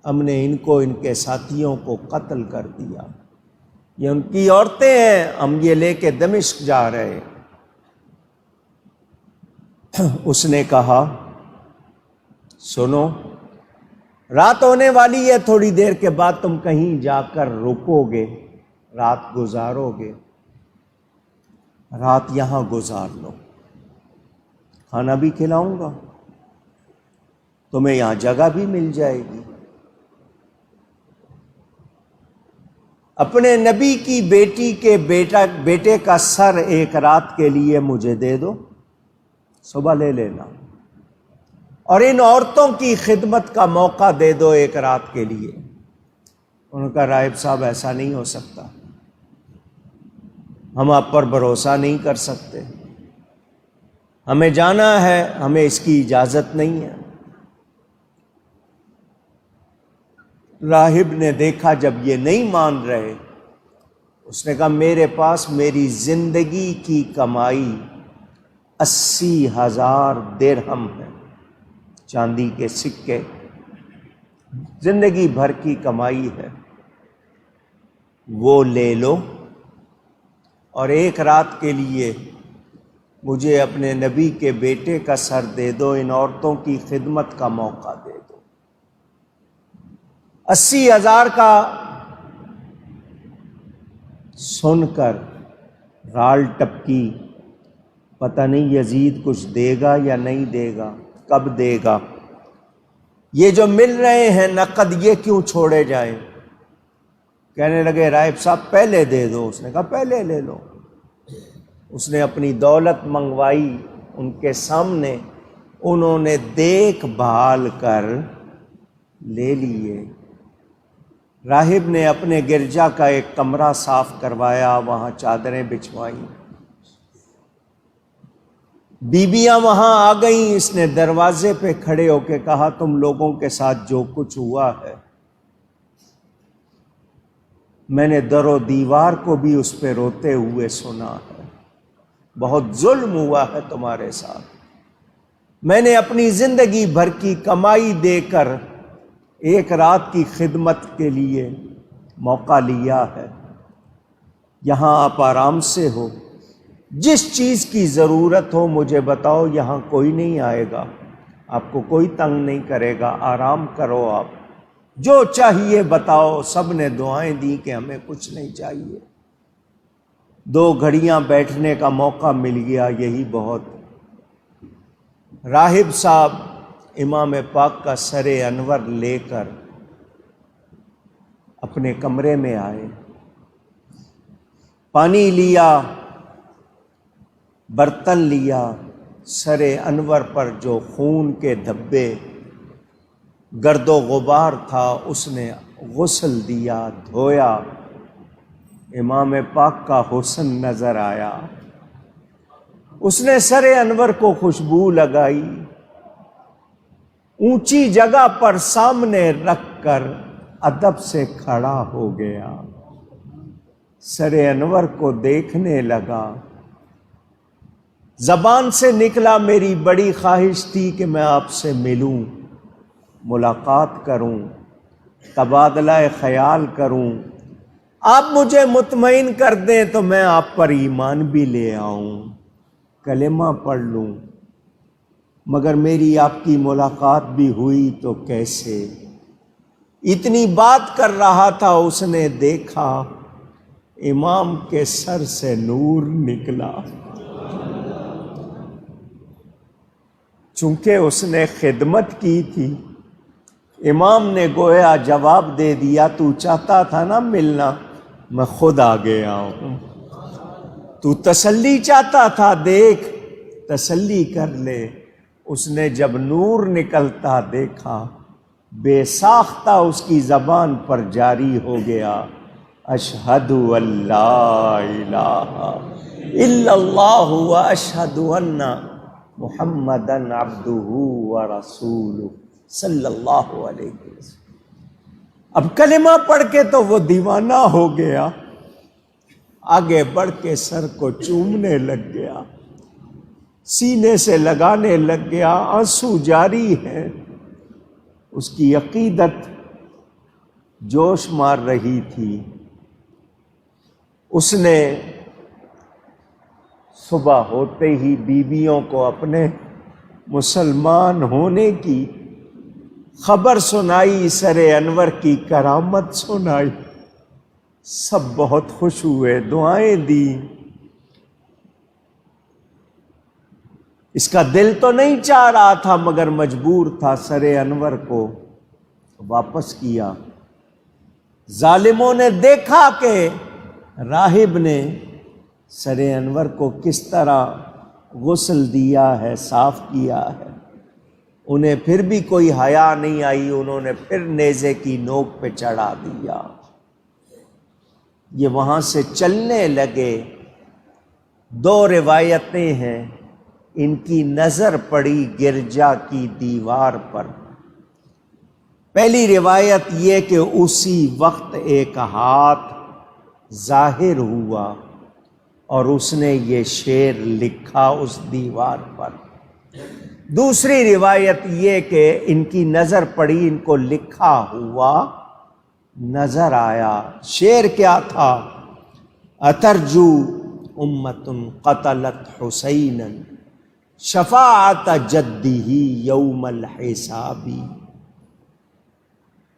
ہم نے ان کو ان کے ساتھیوں کو قتل کر دیا، یہ ان کی عورتیں ہیں، ہم یہ لے کے دمشق جا رہے ہیں۔ اس نے کہا سنو، رات ہونے والی ہے، تھوڑی دیر کے بعد تم کہیں جا کر رکو گے، رات گزارو گے، رات یہاں گزار لو، کھانا بھی کھلاؤں گا، تمہیں یہاں جگہ بھی مل جائے گی، اپنے نبی کی بیٹی کے بیٹے کا سر ایک رات کے لیے مجھے دے دو، صبح لے لینا، اور ان عورتوں کی خدمت کا موقع دے دو ایک رات کے لیے۔ انہوں نے کہا راہب صاحب ایسا نہیں ہو سکتا، ہم آپ پر بھروسہ نہیں کر سکتے، ہمیں جانا ہے، ہمیں اس کی اجازت نہیں ہے۔ راہب نے دیکھا جب یہ نہیں مان رہے، اس نے کہا میرے پاس میری زندگی کی کمائی 80,000 درہم ہے، چاندی کے سکے، زندگی بھر کی کمائی ہے، وہ لے لو اور ایک رات کے لیے مجھے اپنے نبی کے بیٹے کا سر دے دو، ان عورتوں کی خدمت کا موقع دے دو۔ 80,000 کا سن کر رال ٹپکی، پتہ نہیں یزید کچھ دے گا یا نہیں دے گا، کب دے گا، یہ جو مل رہے ہیں نقد یہ کیوں چھوڑے جائیں؟ کہنے لگے راہب صاحب پہلے دے دو۔ اس نے کہا پہلے لے لو۔ اس نے اپنی دولت منگوائی ان کے سامنے، انہوں نے دیکھ بھال کر لے لیے۔ راہب نے اپنے گرجا کا ایک کمرہ صاف کروایا، وہاں چادریں بچھوائیں، بیویاں وہاں آ گئیں، اس نے دروازے پہ کھڑے ہو کے کہا تم لوگوں کے ساتھ جو کچھ ہوا ہے میں نے در و دیوار کو بھی اس پہ روتے ہوئے سنا ہے، بہت ظلم ہوا ہے تمہارے ساتھ، میں نے اپنی زندگی بھر کی کمائی دے کر ایک رات کی خدمت کے لیے موقع لیا ہے، یہاں آپ آرام سے ہو، جس چیز کی ضرورت ہو مجھے بتاؤ، یہاں کوئی نہیں آئے گا، آپ کو کوئی تنگ نہیں کرے گا، آرام کرو، آپ جو چاہیے بتاؤ۔ سب نے دعائیں دی کہ ہمیں کچھ نہیں چاہیے، 2 گھڑیاں بیٹھنے کا موقع مل گیا، یہی بہت۔ راہب صاحب امام پاک کا سر انور لے کر اپنے کمرے میں آئے، پانی لیا، برتن لیا، سر انور پر جو خون کے دھبے گرد و غبار تھا اس نے غسل دیا، دھویا، امام پاک کا حسن نظر آیا، اس نے سر انور کو خوشبو لگائی، اونچی جگہ پر سامنے رکھ کر ادب سے کھڑا ہو گیا، سر انور کو دیکھنے لگا، زبان سے نکلا میری بڑی خواہش تھی کہ میں آپ سے ملوں، ملاقات کروں، تبادلہ خیال کروں، آپ مجھے مطمئن کر دیں تو میں آپ پر ایمان بھی لے آؤں، کلمہ پڑھ لوں، مگر میری آپ کی ملاقات بھی ہوئی تو کیسے؟ اتنی بات کر رہا تھا، اس نے دیکھا امام کے سر سے نور نکلا، چونکہ اس نے خدمت کی تھی، امام نے گویا جواب دے دیا، تو چاہتا تھا نا ملنا، میں خود آ گیا ہوں، تو تسلی چاہتا تھا، دیکھ تسلی کر لے۔ اس نے جب نور نکلتا دیکھا، بے ساختہ اس کی زبان پر جاری ہو گیا، اشہد ان لا الہ الا اللہ و اشہد ان محمدً عبدہ و رسولہ صلی اللہ علیہ وسلم۔ اب کلمہ پڑھ کے تو وہ دیوانہ ہو گیا، آگے بڑھ کے سر کو چومنے لگ گیا، سینے سے لگانے لگ گیا، آنسو جاری ہیں، اس کی عقیدت جوش مار رہی تھی۔ اس نے صبح ہوتے ہی بیویوں کو اپنے مسلمان ہونے کی خبر سنائی، سر انور کی کرامت سنائی، سب بہت خوش ہوئے، دعائیں دی۔ اس کا دل تو نہیں چاہ رہا تھا مگر مجبور تھا، سر انور کو واپس کیا۔ ظالموں نے دیکھا کہ راہب نے سر انور کو کس طرح غسل دیا ہے، صاف کیا ہے، انہیں پھر بھی کوئی حیا نہیں آئی، انہوں نے پھر نیزے کی نوک پہ چڑھا دیا۔ یہ وہاں سے چلنے لگے، 2 روایتیں ہیں، ان کی نظر پڑی گرجا کی دیوار پر۔ پہلی روایت یہ کہ اسی وقت ایک ہاتھ ظاہر ہوا اور اس نے یہ شعر لکھا اس دیوار پر۔ دوسری روایت یہ کہ ان کی نظر پڑی، ان کو لکھا ہوا نظر آیا۔ شعر کیا تھا؟ اترجو امت قتلت حسینا شفاعت جدہ یوم الحساب۔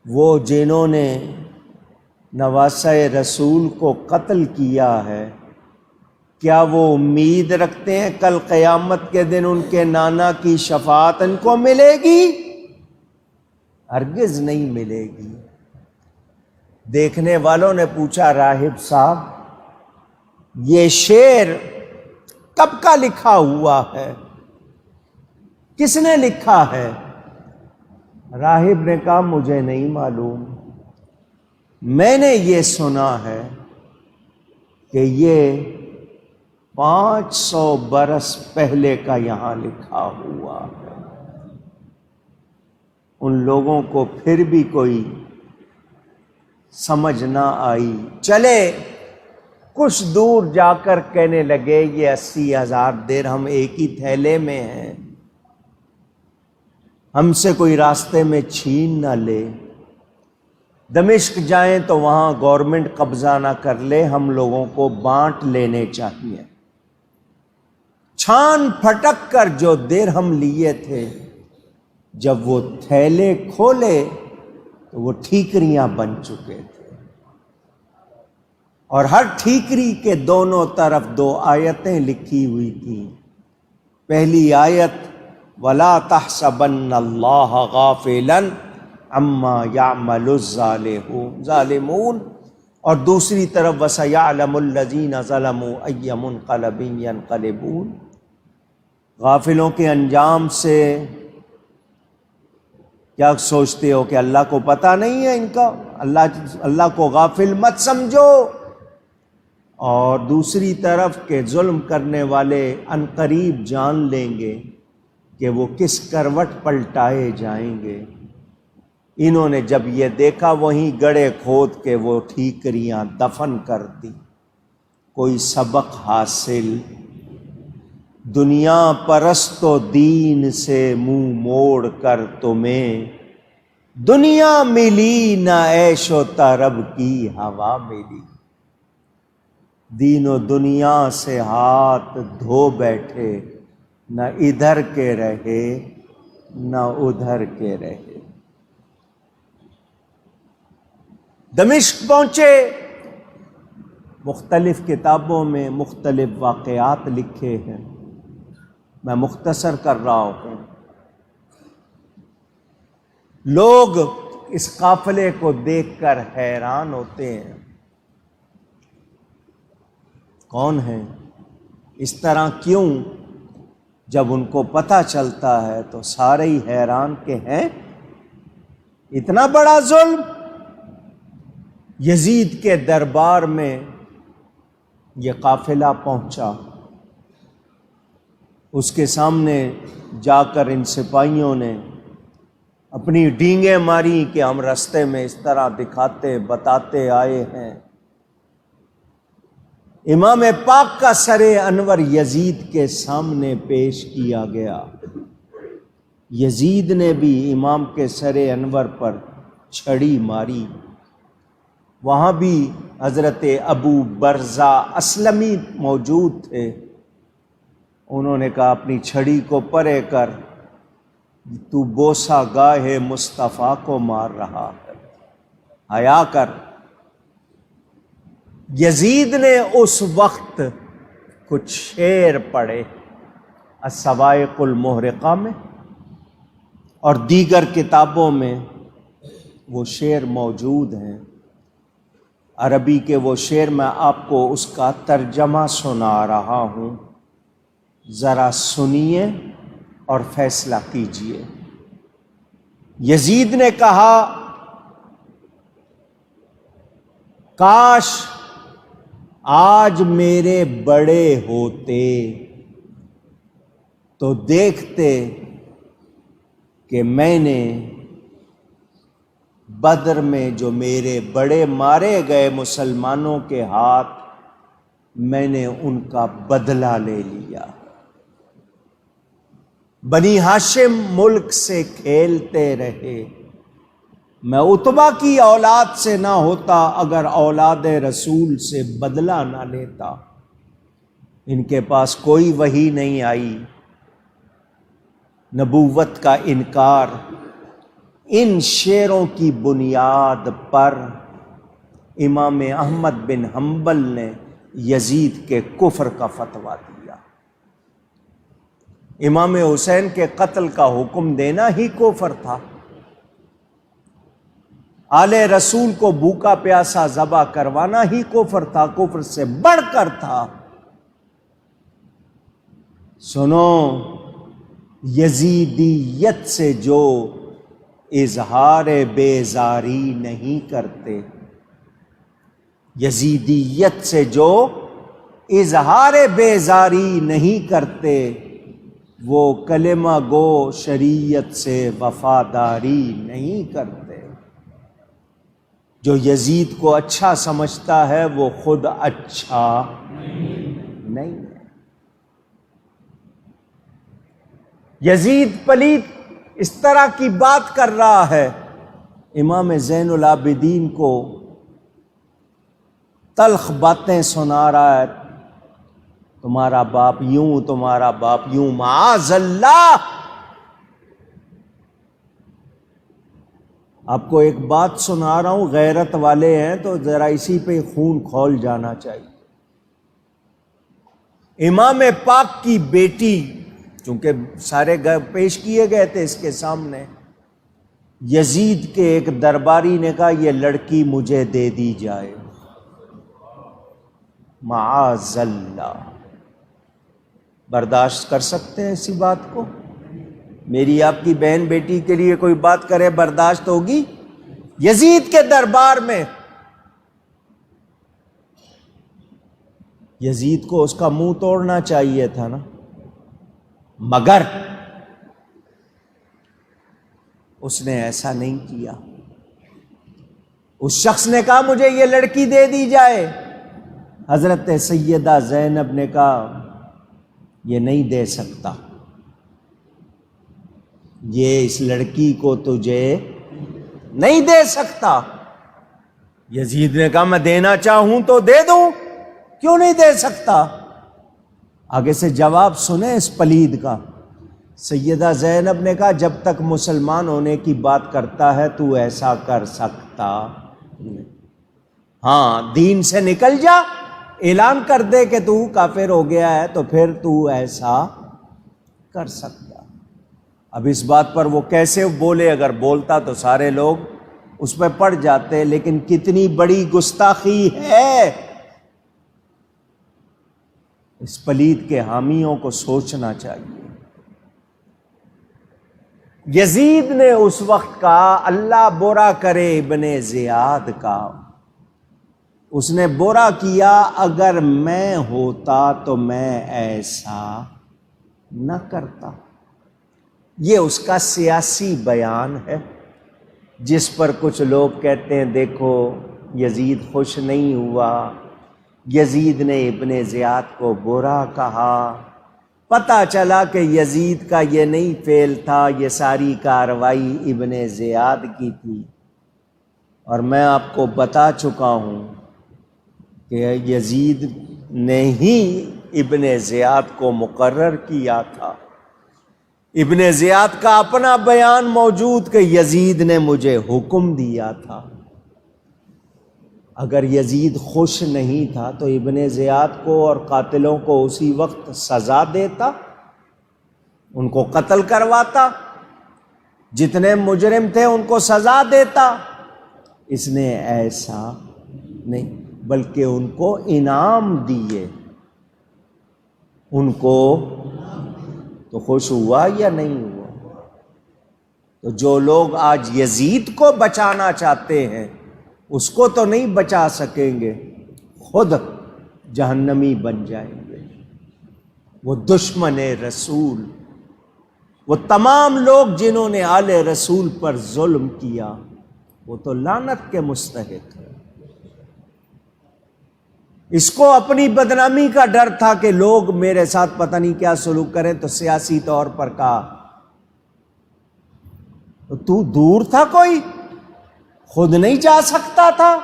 وہ جنہوں نے نواسہ رسول کو قتل کیا ہے، کیا وہ امید رکھتے ہیں کل قیامت کے دن ان کے نانا کی شفاعت ان کو ملے گی؟ ہرگز نہیں ملے گی۔ دیکھنے والوں نے پوچھا، راہب صاحب یہ شعر کب کا لکھا ہوا ہے، کس نے لکھا ہے؟ راہب نے کہا مجھے نہیں معلوم، میں نے یہ سنا ہے کہ یہ 500 برس پہلے کا یہاں لکھا ہوا ہے۔ ان لوگوں کو پھر بھی کوئی سمجھ نہ آئی، چلے کچھ دور جا کر کہنے لگے یہ 80,000 درہم ایک ہی تھیلے میں ہیں، ہم سے کوئی راستے میں چھین نہ لے، دمشق جائیں تو وہاں گورنمنٹ قبضہ نہ کر لے، ہم لوگوں کو بانٹ لینے چاہیے۔ چھان پھٹک کر جو درہم لیے تھے، جب وہ تھیلے کھولے تو وہ ٹھیکریاں بن چکے تھے، اور ہر ٹھیکری کے دونوں طرف 2 آیتیں لکھی ہوئی تھیں۔ پہلی آیت وَلَا تَحْسَبَنَّ اللَّهَ غَافِلًا عَمَّا يَعْمَلُ الظَّالِمُونَ، اور دوسری طرف وَسَيَعْلَمُ الَّذِينَ ظَلَمُوا أَيَّ مُنقَلَبٍ يَنقَلِبُونَ۔ غافلوں کے انجام سے کیا سوچتے ہو کہ اللہ کو پتہ نہیں ہے ان کا؟ اللہ کو غافل مت سمجھو۔ اور دوسری طرف کہ ظلم کرنے والے عنقریب جان لیں گے کہ وہ کس کروٹ پلٹائے جائیں گے۔ انہوں نے جب یہ دیکھا وہیں گڑھے کھود کے وہ ٹھیکریاں دفن کر دی۔ کوئی سبق حاصل؟ دنیا پرست و دین سے منہ موڑ کر تمہیں، دنیا ملی نہ عیش و طرب کی ہوا ملی۔ دین و دنیا سے ہاتھ دھو بیٹھے، نہ ادھر کے رہے نہ ادھر کے رہے۔ دمشق پہنچے، مختلف کتابوں میں مختلف واقعات لکھے ہیں، میں مختصر کر رہا ہوں۔ لوگ اس قافلے کو دیکھ کر حیران ہوتے ہیں، کون ہیں اس طرح کیوں؟ جب ان کو پتہ چلتا ہے تو سارے ہی حیران کہ ہیں اتنا بڑا ظلم۔ یزید کے دربار میں یہ قافلہ پہنچا، اس کے سامنے جا کر ان سپاہیوں نے اپنی ڈینگیں ماری کہ ہم رستے میں اس طرح دکھاتے بتاتے آئے ہیں۔ امام پاک کا سر انور یزید کے سامنے پیش کیا گیا۔ یزید نے بھی امام کے سر انور پر چھڑی ماری۔ وہاں بھی حضرت ابو برزہ اسلمی موجود تھے، انہوں نے کہا اپنی چھڑی کو پرے کر، تو بوسہ گاہ مصطفیٰ کو مار رہا ہے، حیا کر۔ یزید نے اس وقت کچھ شعر پڑھے الصواعق المحرقہ میں، اور دیگر کتابوں میں وہ شعر موجود ہیں۔ عربی کے وہ شعر میں آپ کو اس کا ترجمہ سنا رہا ہوں، ذرا سنیے اور فیصلہ کیجیے۔ یزید نے کہا کاش آج میرے بڑے ہوتے تو دیکھتے کہ میں نے بدر میں جو میرے بڑے مارے گئے مسلمانوں کے ہاتھ، میں نے ان کا بدلہ لے لیا۔ بنی ہاشم ملک سے کھیلتے رہے، میں عتبہ کی اولاد سے نہ ہوتا اگر اولاد رسول سے بدلہ نہ لیتا۔ ان کے پاس کوئی وحی نہیں آئی، نبوت کا انکار۔ ان شعروں کی بنیاد پر امام احمد بن حنبل نے یزید کے کفر کا فتویٰ دیا۔ امام حسین کے قتل کا حکم دینا ہی کفر تھا۔ آل رسول کو بھوکا پیاسا ذبح کروانا ہی کفر تھا، کفر سے بڑھ کر تھا۔ سنو، یزیدیت سے جو اظہار بیزاری نہیں کرتے، یزیدیت سے جو اظہار بیزاری نہیں کرتے، وہ کلمہ گو شریعت سے وفاداری نہیں کرتے۔ جو یزید کو اچھا سمجھتا ہے وہ خود اچھا نہیں ہے۔ یزید پلیت اس طرح کی بات کر رہا ہے، امام زین العابدین کو تلخ باتیں سنا رہا ہے، تمہارا باپ یوں، تمہارا باپ یوں، معاذ اللہ۔ آپ کو ایک بات سنا رہا ہوں، غیرت والے ہیں تو ذرا اسی پہ خون کھول جانا چاہیے۔ امام پاک کی بیٹی، چونکہ سارے پیش کیے گئے تھے اس کے سامنے، یزید کے ایک درباری نے کہا یہ لڑکی مجھے دے دی جائے، معاذ اللہ۔ برداشت کر سکتے ہیں اسی بات کو؟ میری آپ کی بہن بیٹی کے لیے کوئی بات کرے برداشت ہوگی؟ یزید کے دربار میں یزید کو اس کا منہ توڑنا چاہیے تھا نا، مگر اس نے ایسا نہیں کیا۔ اس شخص نے کہا مجھے یہ لڑکی دے دی جائے، حضرت سیدہ زینب نے کہا یہ نہیں دے سکتا، یہ اس لڑکی کو تجھے نہیں دے سکتا۔ یزید نے کہا میں دینا چاہوں تو دے دوں، کیوں نہیں دے سکتا؟ آگے سے جواب سنیں اس پلید کا۔ سیدہ زینب نے کہا جب تک مسلمان ہونے کی بات کرتا ہے تو ایسا کر سکتا، ہاں دین سے نکل جا، اعلان کر دے کہ تو کافر ہو گیا ہے تو پھر تو ایسا کر سکتا۔ اب اس بات پر وہ کیسے بولے؟ اگر بولتا تو سارے لوگ اس پہ پڑ جاتے، لیکن کتنی بڑی گستاخی ہے۔ اس پلید کے حامیوں کو سوچنا چاہیے۔ یزید نے اس وقت کہا اللہ برا کرے ابن زیاد کا، اس نے برا کیا، اگر میں ہوتا تو میں ایسا نہ کرتا۔ یہ اس کا سیاسی بیان ہے، جس پر کچھ لوگ کہتے ہیں دیکھو یزید خوش نہیں ہوا، یزید نے ابن زیاد کو برا کہا۔ پتہ چلا کہ یزید کا یہ نہیں فعل تھا، یہ ساری کارروائی ابن زیاد کی تھی۔ اور میں آپ کو بتا چکا ہوں کہ یزید نے ہی ابن زیاد کو مقرر کیا تھا۔ ابن زیاد کا اپنا بیان موجود کہ یزید نے مجھے حکم دیا تھا۔ اگر یزید خوش نہیں تھا تو ابن زیاد کو اور قاتلوں کو اسی وقت سزا دیتا، ان کو قتل کرواتا، جتنے مجرم تھے ان کو سزا دیتا۔ اس نے ایسا نہیں، بلکہ ان کو انعام دیے۔ ان کو تو خوش ہوا یا نہیں ہوا؟ تو جو لوگ آج یزید کو بچانا چاہتے ہیں اس کو تو نہیں بچا سکیں گے، خود جہنمی بن جائیں گے۔ وہ دشمن رسول، وہ تمام لوگ جنہوں نے آل رسول پر ظلم کیا، وہ تو لعنت کے مستحق ہیں۔ اس کو اپنی بدنامی کا ڈر تھا کہ لوگ میرے ساتھ پتہ نہیں کیا سلوک کریں، تو سیاسی طور پر کہا تو دور تھا، کوئی خود نہیں جا سکتا تھا؟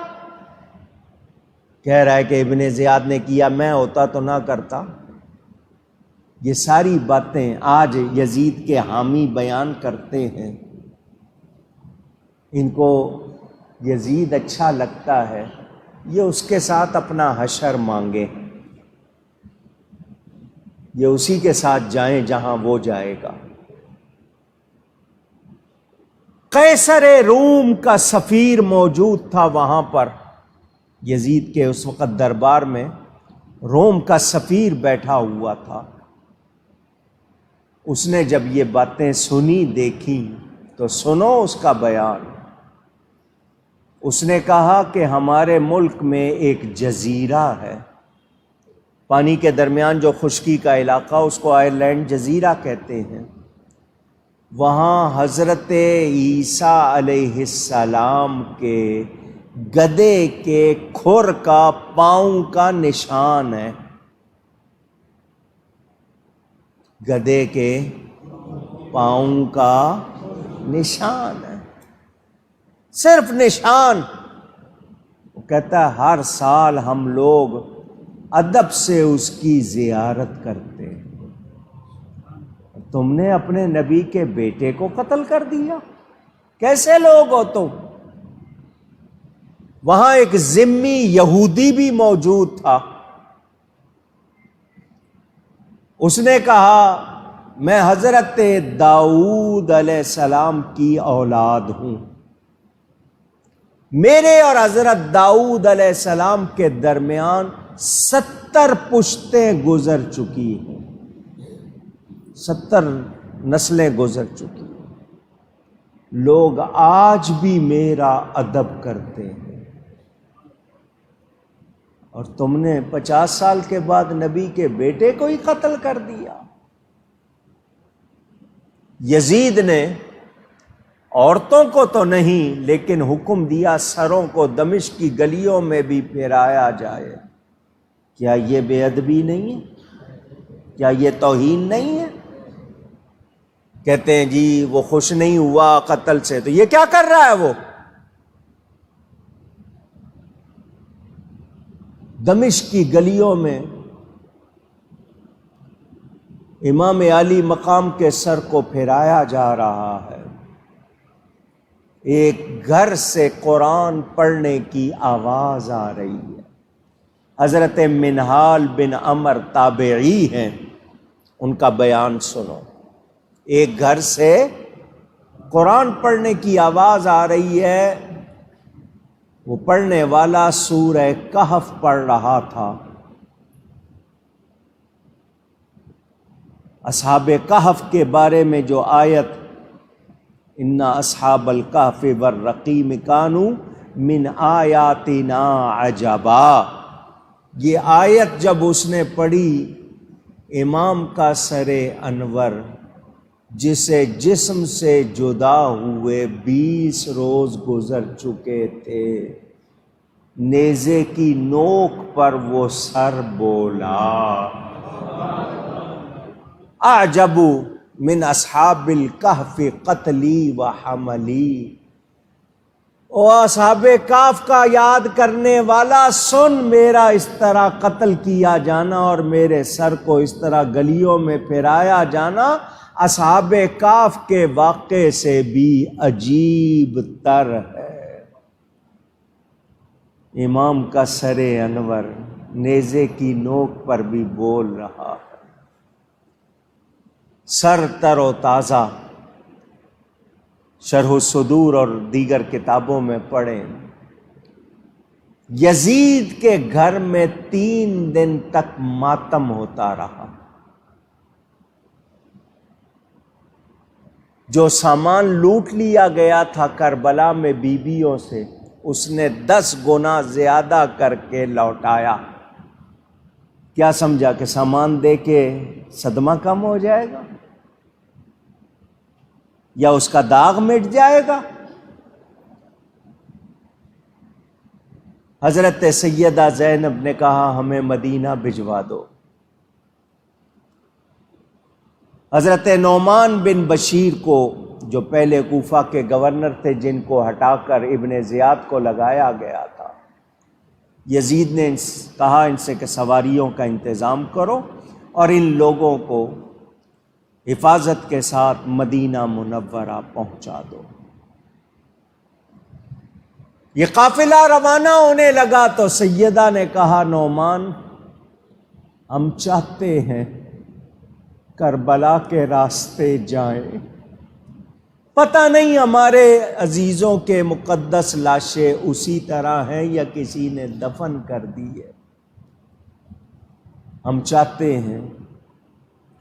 کہہ رہا ہے کہ ابن زیاد نے کیا، میں ہوتا تو نہ کرتا۔ یہ ساری باتیں آج یزید کے حامی بیان کرتے ہیں، ان کو یزید اچھا لگتا ہے، یہ اس کے ساتھ اپنا حشر مانگے، یہ اسی کے ساتھ جائیں جہاں وہ جائے گا۔ قیصر روم کا سفیر موجود تھا وہاں پر، یزید کے اس وقت دربار میں روم کا سفیر بیٹھا ہوا تھا۔ اس نے جب یہ باتیں سنی دیکھی تو سنو اس کا بیان۔ اس نے کہا کہ ہمارے ملک میں ایک جزیرہ ہے، پانی کے درمیان جو خشکی کا علاقہ، اس کو آئرلینڈ جزیرہ کہتے ہیں، وہاں حضرت عیسیٰ علیہ السلام کے گدھے کے کھر کا پاؤں کا نشان ہے، گدھے کے پاؤں کا نشان ہے، صرف نشان۔ وہ کہتا ہے ہر سال ہم لوگ ادب سے اس کی زیارت کرتے ہیں، تم نے اپنے نبی کے بیٹے کو قتل کر دیا، کیسے لوگ ہو تم؟ وہاں ایک ذمی یہودی بھی موجود تھا، اس نے کہا میں حضرت داؤد علیہ السلام کی اولاد ہوں، میرے اور حضرت داؤد علیہ السلام کے درمیان 70 پشتیں گزر چکی ہیں، 70 نسلیں گزر چکی ہیں، لوگ آج بھی میرا ادب کرتے ہیں، اور تم نے 50 سال کے بعد نبی کے بیٹے کو ہی قتل کر دیا۔ یزید نے عورتوں کو تو نہیں لیکن حکم دیا سروں کو دمشق کی گلیوں میں بھی پھیرایا جائے۔ کیا یہ بے ادبی نہیں ہے؟ کیا یہ توہین نہیں ہے؟ کہتے ہیں جی وہ خوش نہیں ہوا قتل سے، تو یہ کیا کر رہا ہے؟ وہ دمشق کی گلیوں میں امام علی مقام کے سر کو پھیرایا جا رہا ہے، ایک گھر سے قرآن پڑھنے کی آواز آ رہی ہے۔ حضرت منہال بن عمر تابعی ہیں، ان کا بیان سنو۔ ایک گھر سے قرآن پڑھنے کی آواز آ رہی ہے، وہ پڑھنے والا سورہ کہف پڑھ رہا تھا۔ اصحاب کہف کے بارے میں جو آیت ان اصحاب الکہف والرقیم کانوا من آیاتنا عجبا، یہ آیت جب اس نے پڑھی، امام کا سر انور جسے جسم سے جدا ہوئے 20 روز گزر چکے تھے، نیزے کی نوک پر وہ سر بولا، اعجب من اصحاب الکہف قتلی و حملی۔ او اصحاب کہف کا یاد کرنے والا، سن میرا اس طرح قتل کیا جانا اور میرے سر کو اس طرح گلیوں میں پھیرایا جانا اصحاب کہف کے واقعے سے بھی عجیب تر ہے۔ امام کا سر انور نیزے کی نوک پر بھی بول رہا ہے، سر تر و تازہ۔ شرح الصدور اور دیگر کتابوں میں پڑھیں، یزید کے گھر میں 3 دن تک ماتم ہوتا رہا۔ جو سامان لوٹ لیا گیا تھا کربلا میں بیویوں سے، اس نے 10 گنا زیادہ کر کے لوٹایا۔ کیا سمجھا کہ سامان دے کے صدمہ کم ہو جائے گا یا اس کا داغ مٹ جائے گا؟ حضرت سیدہ زینب نے کہا ہمیں مدینہ بھجوا دو۔ حضرت نعمان بن بشیر کو، جو پہلے کوفہ کے گورنر تھے، جن کو ہٹا کر ابن زیاد کو لگایا گیا تھا، یزید نے کہا ان سے کہ سواریوں کا انتظام کرو اور ان لوگوں کو حفاظت کے ساتھ مدینہ منورہ پہنچا دو۔ یہ قافلہ روانہ ہونے لگا تو سیدہ نے کہا نعمان، ہم چاہتے ہیں کربلا کے راستے جائیں، پتہ نہیں ہمارے عزیزوں کے مقدس لاشیں اسی طرح ہیں یا کسی نے دفن کر دی ہے، ہم چاہتے ہیں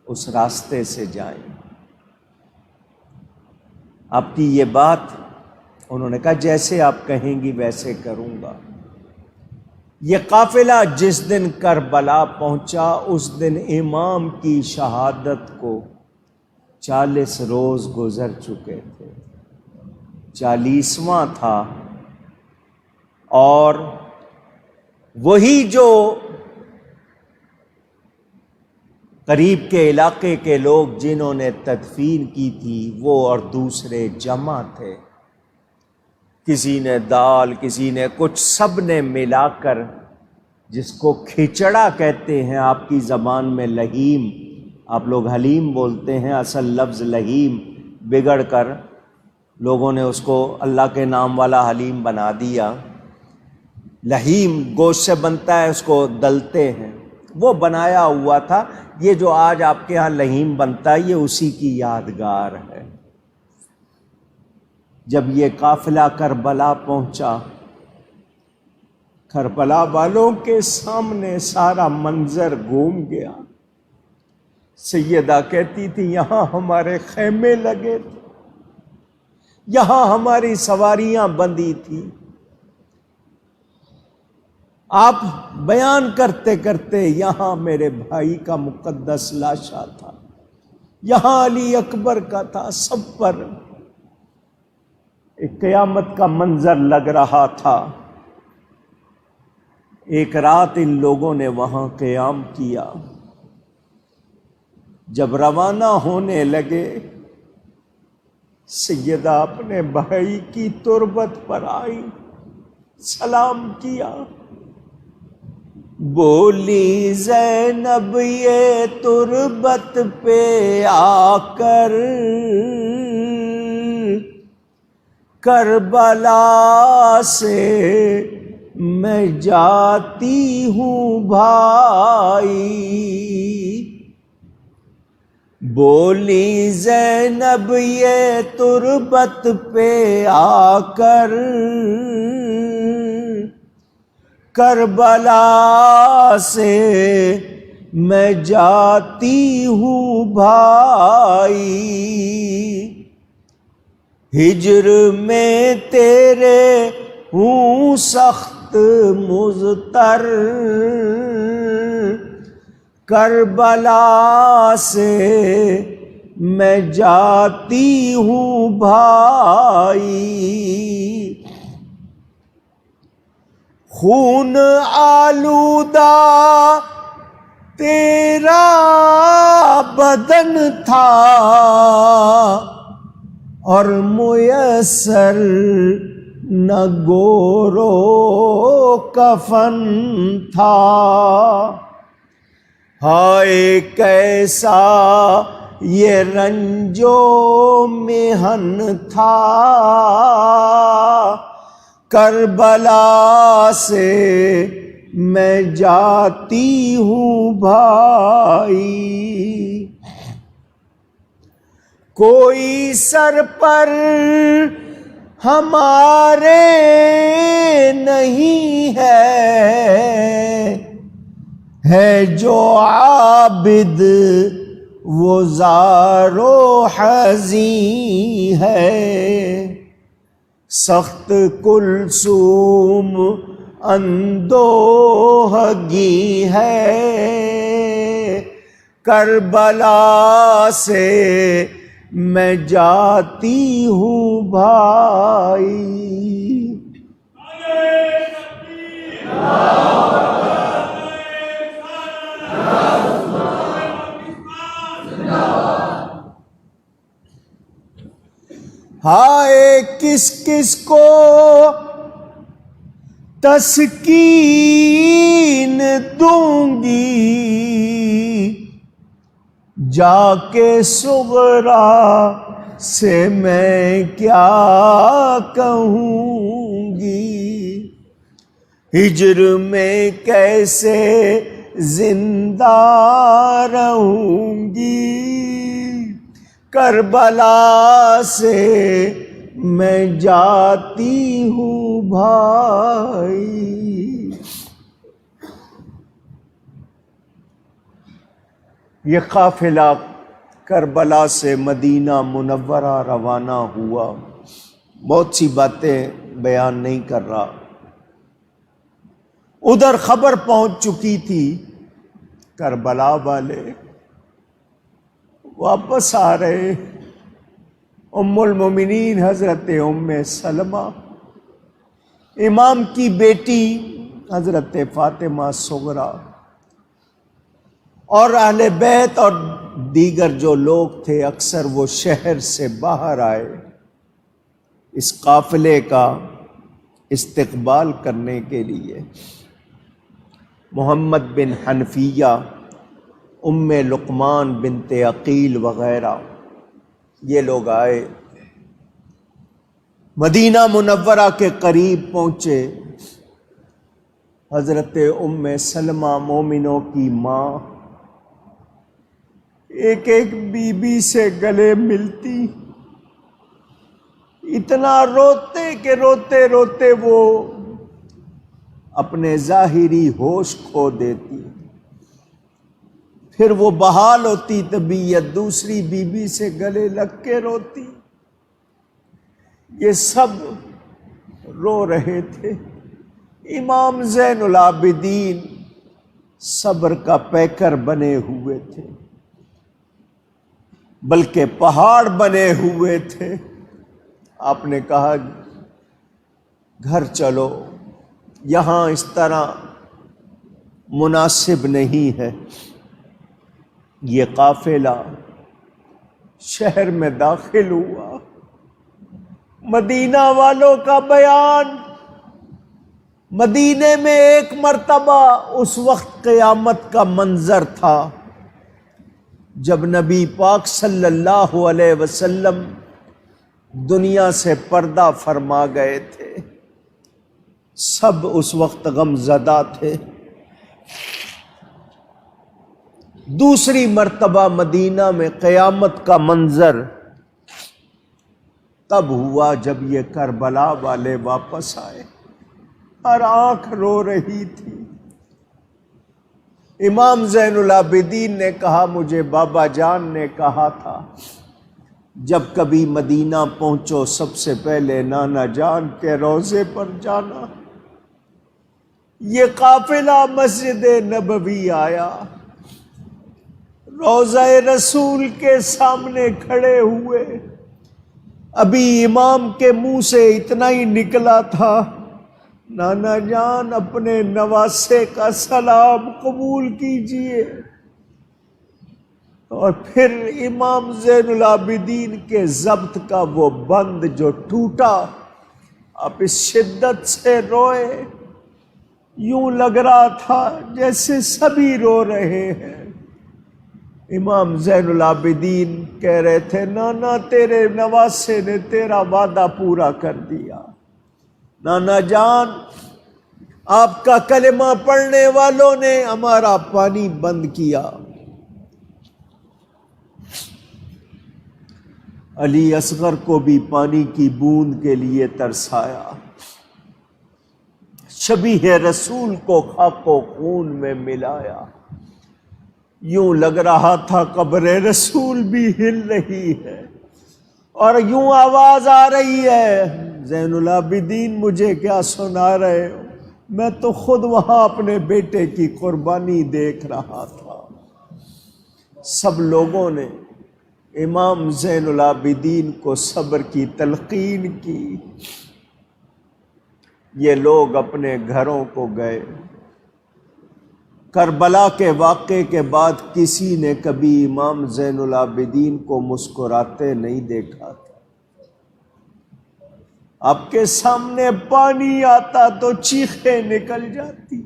اس راستے سے جائیں۔ آپ کی یہ بات، انہوں نے کہا جیسے آپ کہیں گی ویسے کروں گا۔ یہ قافلہ جس دن کربلا پہنچا اس دن امام کی شہادت کو 40 روز گزر چکے تھے، 40واں تھا، اور وہی جو قریب کے علاقے کے لوگ جنہوں نے تدفین کی تھی وہ اور دوسرے جمع تھے، کسی نے دال، کسی نے کچھ، سب نے ملا کر، جس کو کھچڑا کہتے ہیں آپ کی زبان میں لہیم، آپ لوگ حلیم بولتے ہیں، اصل لفظ لہیم بگڑ کر لوگوں نے اس کو اللہ کے نام والا حلیم بنا دیا۔ لہیم گوشت سے بنتا ہے، اس کو دلتے ہیں، وہ بنایا ہوا تھا۔ یہ جو آج آپ کے ہاں لہیم بنتا ہے یہ اسی کی یادگار ہے۔ جب یہ قافلہ کربلا پہنچا، کربلا والوں کے سامنے سارا منظر گھوم گیا۔ سیدہ کہتی تھی یہاں ہمارے خیمے لگے تھے، یہاں ہماری سواریاں بندھی تھی۔ آپ بیان کرتے کرتے یہاں میرے بھائی کا مقدس لاشا تھا، یہاں علی اکبر کا تھا، سب پر ایک قیامت کا منظر لگ رہا تھا۔ ایک رات ان لوگوں نے وہاں قیام کیا۔ جب روانہ ہونے لگے، سیدہ اپنے بھائی کی تربت پر آئی، سلام کیا، بولی زینب یہ تربت پہ آ کر کربلا سے میں جاتی ہوں بھائی، بولی زینب یہ تربت پہ آ کر کربلا سے میں جاتی ہوں بھائی، ہجر میں تیرے ہوں سخت مضطر، کربلا سے میں جاتی ہوں بھائی، خون آلودہ تیرا بدن تھا اور میسر نہ گورو کفن تھا، ہائے کیسا یہ رنجو محن تھا، کربلا سے میں جاتی ہوں بھائی، کوئی سر پر ہمارے نہیں ہے جو عابد وہ زار و حزین ہے، سخت کلثوم اندوہگی ہے، کربلا سے میں جاتی ہوں بھائی۔ ہائے کس کس کو تسکین دوں گی، جا کے صغرا سے میں کیا کہوں گی، ہجر میں کیسے زندہ رہوں گی، کربلا سے میں جاتی ہوں بھائی۔ یہ قافلہ کربلا سے مدینہ منورہ روانہ ہوا۔ بہت سی باتیں بیان نہیں کر رہا۔ ادھر خبر پہنچ چکی تھی، کربلا والے واپس آ رہے۔ ام المومنین حضرت ام سلمہ، امام کی بیٹی حضرت فاطمہ صغریٰ، اور اہل بیت اور دیگر جو لوگ تھے اکثر وہ شہر سے باہر آئے اس قافلے کا استقبال کرنے کے لیے۔ محمد بن حنفیہ، ام لقمان بنت عقیل وغیرہ یہ لوگ آئے، مدینہ منورہ کے قریب پہنچے۔ حضرت ام سلمہ مومنوں کی ماں ایک ایک بی بی سے گلے ملتی، اتنا روتے کہ روتے روتے وہ اپنے ظاہری ہوش کھو دیتی، پھر وہ بحال ہوتی طبیعت، دوسری بی بی سے گلے لگ کے روتی۔ یہ سب رو رہے تھے۔ امام زین العابدین صبر کا پیکر بنے ہوئے تھے، بلکہ پہاڑ بنے ہوئے تھے۔ آپ نے کہا گھر چلو، یہاں اس طرح مناسب نہیں ہے۔ یہ قافلہ شہر میں داخل ہوا، مدینہ والوں کا بیان۔ مدینے میں ایک مرتبہ اس وقت قیامت کا منظر تھا جب نبی پاک صلی اللہ علیہ وسلم دنیا سے پردہ فرما گئے تھے، سب اس وقت غم زدہ تھے۔ دوسری مرتبہ مدینہ میں قیامت کا منظر تب ہوا جب یہ کربلا والے واپس آئے، ہر آنکھ رو رہی تھی۔ امام زین العابدین نے کہا، مجھے بابا جان نے کہا تھا جب کبھی مدینہ پہنچو سب سے پہلے نانا جان کے روضے پر جانا۔ یہ قافلہ مسجد نبوی آیا، روضہ رسول کے سامنے کھڑے ہوئے۔ ابھی امام کے منہ سے اتنا ہی نکلا تھا، نانا جان اپنے نواسے کا سلام قبول کیجئے۔ اور پھر امام زین العابدین کے ضبط کا وہ بند جو ٹوٹا، آپ اس شدت سے روئے، یوں لگ رہا تھا جیسے سبھی رو رہے ہیں۔ امام زین العابدین کہہ رہے تھے، نانا تیرے نواسے نے تیرا وعدہ پورا کر دیا۔ نانا جان، آپ کا کلمہ پڑھنے والوں نے ہمارا پانی بند کیا۔ علی اصغر کو بھی پانی کی بوند کے لیے ترسایا، شبیہ رسول کو خاک و خون میں ملایا۔ یوں لگ رہا تھا قبر رسول بھی ہل رہی ہے، اور یوں آواز آ رہی ہے، زین العابدین مجھے کیا سنا رہے ہو؟ میں تو خود وہاں اپنے بیٹے کی قربانی دیکھ رہا تھا۔ سب لوگوں نے امام زین العابدین کو صبر کی تلقین کی۔ یہ لوگ اپنے گھروں کو گئے۔ کربلا کے واقعے کے بعد کسی نے کبھی امام زین العابدین کو مسکراتے نہیں دیکھا تھا۔ آپ کے سامنے پانی آتا تو چیخیں نکل جاتی۔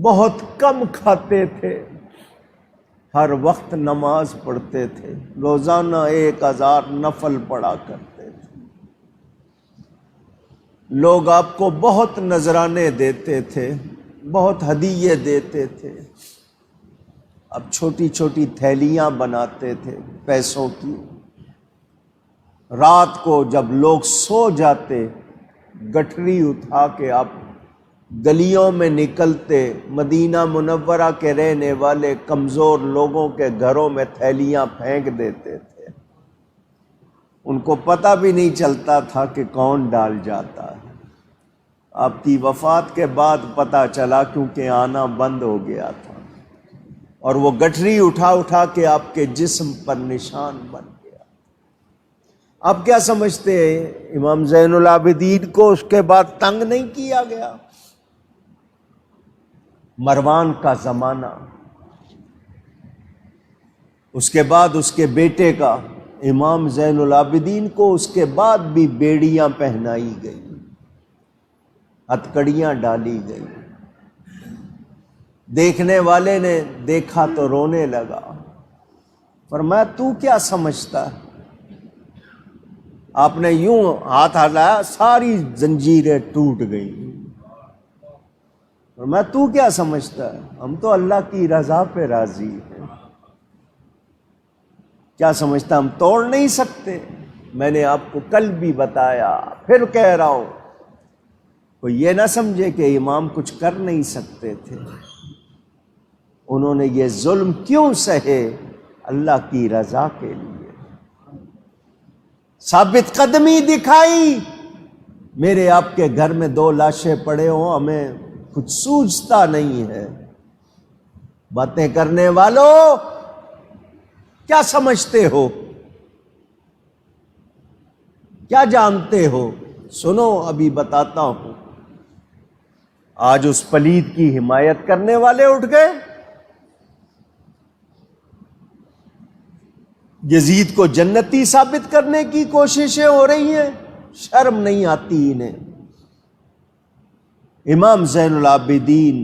بہت کم کھاتے تھے، ہر وقت نماز پڑھتے تھے، روزانہ 1000 نفل پڑھا کرتے تھے۔ لوگ آپ کو بہت نذرانے دیتے تھے، بہت ہدیے دیتے تھے۔ اب چھوٹی چھوٹی تھیلیاں بناتے تھے پیسوں کی۔ رات کو جب لوگ سو جاتے، گٹھری اٹھا کے آپ گلیوں میں نکلتے، مدینہ منورہ کے رہنے والے کمزور لوگوں کے گھروں میں تھیلیاں پھینک دیتے تھے۔ ان کو پتہ بھی نہیں چلتا تھا کہ کون ڈال جاتا ہے۔ آپ کی وفات کے بعد پتہ چلا، کیونکہ آنا بند ہو گیا تھا، اور وہ گٹھری اٹھا اٹھا کے آپ کے جسم پر نشان بن گیا۔ آپ کیا سمجھتے ہیں امام زین العابدین کو اس کے بعد تنگ نہیں کیا گیا؟ مروان کا زمانہ، اس کے بعد اس کے بیٹے کا، امام زین العابدین کو اس کے بعد بھی بیڑیاں پہنائی گئی، ہتکڑیاں ڈالی گئی۔ دیکھنے والے نے دیکھا تو رونے لگا، فرمایا تو کیا سمجھتا ہے؟ آپ نے یوں ہاتھ ہلایا، ساری زنجیریں ٹوٹ گئیں۔ فرمایا تو کیا سمجھتا ہے؟ ہم تو اللہ کی رضا پہ راضی ہیں۔ کیا سمجھتا ہم توڑ نہیں سکتے؟ میں نے آپ کو کل بھی بتایا، پھر کہہ رہا ہوں، کوئی یہ نہ سمجھے کہ امام کچھ کر نہیں سکتے تھے۔ انہوں نے یہ ظلم کیوں سہے؟ اللہ کی رضا کے لیے ثابت قدمی دکھائی۔ میرے آپ کے گھر میں 2 لاشیں پڑے ہوں، ہمیں کچھ سوجھتا نہیں ہے۔ باتیں کرنے والوں کیا سمجھتے ہو؟ کیا جانتے ہو؟ سنو ابھی بتاتا ہوں۔ آج اس پلید کی حمایت کرنے والے اٹھ گئے، یزید کو جنتی ثابت کرنے کی کوششیں ہو رہی ہیں، شرم نہیں آتی انہیں۔ امام زین العابدین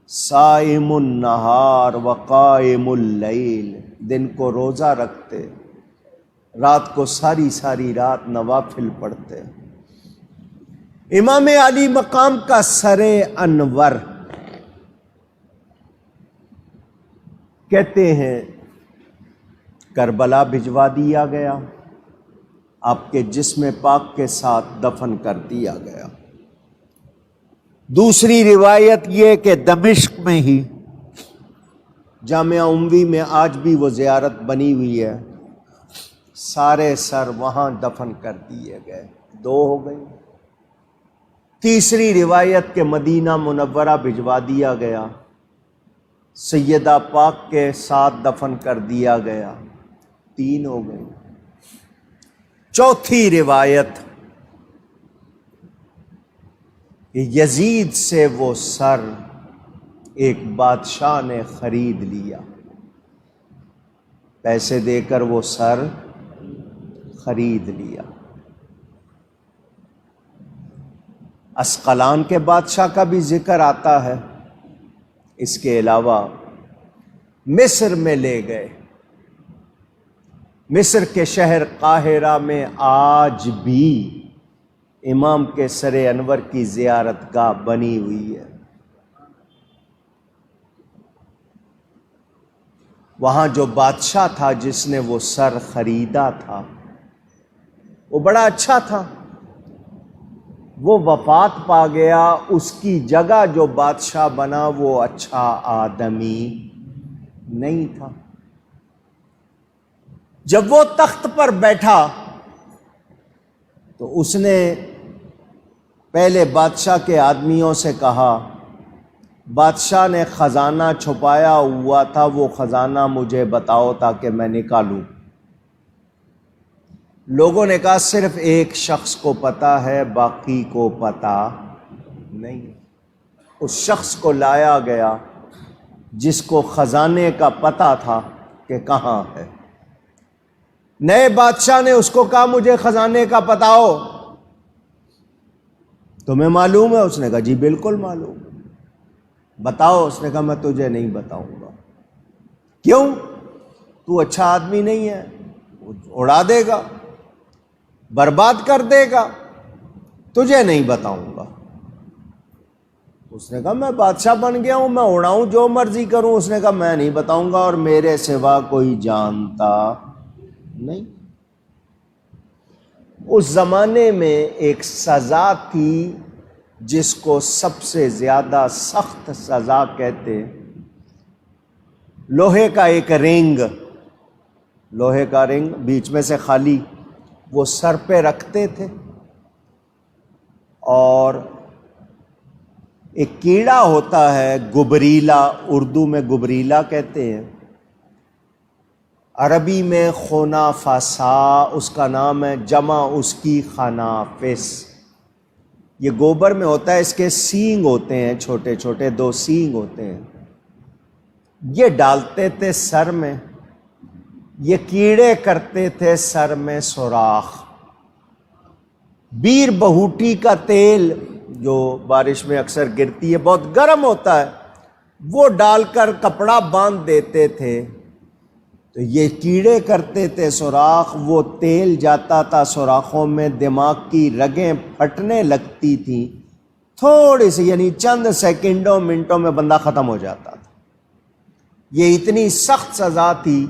صائم النہار وقائم اللیل، دن کو روزہ رکھتے، رات کو ساری ساری رات نوافل پڑھتے۔ امام علی مقام کا سر انور کہتے ہیں کربلا بھجوا دیا گیا، آپ کے جسم پاک کے ساتھ دفن کر دیا گیا۔ دوسری روایت یہ کہ دمشق میں ہی جامعہ اموی میں آج بھی وہ زیارت بنی ہوئی ہے، سارے سر وہاں دفن کر دیے گئے۔ 2 ہو گئی۔ تیسری روایت کہ مدینہ منورہ بھجوا دیا گیا، سیدہ پاک کے ساتھ دفن کر دیا گیا، 3 ہو گئی۔ چوتھی روایت کہ یزید سے وہ سر ایک بادشاہ نے خرید لیا، پیسے دے کر وہ سر خرید لیا۔ اسقلان کے بادشاہ کا بھی ذکر آتا ہے۔ اس کے علاوہ مصر میں لے گئے، مصر کے شہر قاہرہ میں آج بھی امام کے سر انور کی زیارت گاہ بنی ہوئی ہے۔ وہاں جو بادشاہ تھا جس نے وہ سر خریدا تھا، وہ بڑا اچھا تھا، وہ وفات پا گیا، اس کی جگہ جو بادشاہ بنا وہ اچھا آدمی نہیں تھا۔ جب وہ تخت پر بیٹھا تو اس نے پہلے بادشاہ کے آدمیوں سے کہا، بادشاہ نے خزانہ چھپایا ہوا تھا، وہ خزانہ مجھے بتاؤ تاکہ میں نکالوں۔ لوگوں نے کہا صرف ایک شخص کو پتہ ہے، باقی کو پتہ نہیں۔ اس شخص کو لایا گیا جس کو خزانے کا پتہ تھا کہ کہاں ہے۔ نئے بادشاہ نے اس کو کہا مجھے خزانے کا پتہ ہو، تمہیں معلوم ہے؟ اس نے کہا جی بالکل معلوم۔ بتاؤ۔ اس نے کہا میں تجھے نہیں بتاؤں گا۔ کیوں؟ تو اچھا آدمی نہیں ہے، اڑا دے گا، برباد کر دے گا، تجھے نہیں بتاؤں گا۔ اس نے کہا میں بادشاہ بن گیا ہوں، میں اڑاؤں جو مرضی کروں۔ اس نے کہا میں نہیں بتاؤں گا، اور میرے سوا کوئی جانتا نہیں۔ اس زمانے میں ایک سزا تھی جس کو سب سے زیادہ سخت سزا کہتے، لوہے کا ایک رنگ، لوہے کا رنگ بیچ میں سے خالی، وہ سر پہ رکھتے تھے اور ایک کیڑا ہوتا ہے گبریلا، اردو میں گبریلا کہتے ہیں، عربی میں خنافسا اس کا نام ہے، جمع اس کی خنافس۔ یہ گوبر میں ہوتا ہے، اس کے سینگ ہوتے ہیں چھوٹے چھوٹے، 2 سینگ ہوتے ہیں، یہ ڈالتے تھے سر میں، یہ کیڑے کرتے تھے سر میں سوراخ۔ بیر بہوٹی کا تیل جو بارش میں اکثر گرتی ہے، بہت گرم ہوتا ہے، وہ ڈال کر کپڑا باندھ دیتے تھے تو یہ کیڑے کرتے تھے سوراخ، وہ تیل جاتا تھا سوراخوں میں، دماغ کی رگیں پھٹنے لگتی تھیں، تھوڑی سی یعنی چند سیکنڈوں منٹوں میں بندہ ختم ہو جاتا تھا۔ یہ اتنی سخت سزا تھی،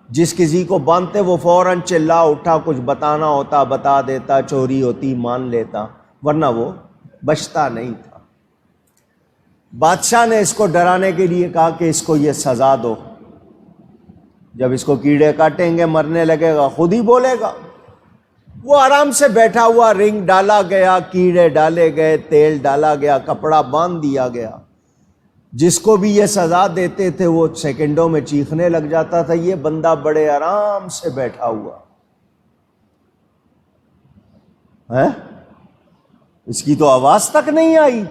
جس کسی کو باندھتے وہ فوراً چلا اٹھا، کچھ بتانا ہوتا بتا دیتا، چوری ہوتی مان لیتا، ورنہ وہ بچتا نہیں تھا۔ بادشاہ نے اس کو ڈرانے کے لیے کہا کہ اس کو یہ سزا دو، جب اس کو کیڑے کاٹیں گے مرنے لگے گا، خود ہی بولے گا۔ وہ آرام سے بیٹھا ہوا، رنگ ڈالا گیا، کیڑے ڈالے گئے، تیل ڈالا گیا، کپڑا باندھ دیا گیا۔ جس کو بھی یہ سزا دیتے تھے وہ سیکنڈوں میں چیخنے لگ جاتا تھا، یہ بندہ بڑے آرام سے بیٹھا ہوا ہے، اس کی تو آواز تک نہیں آئی۔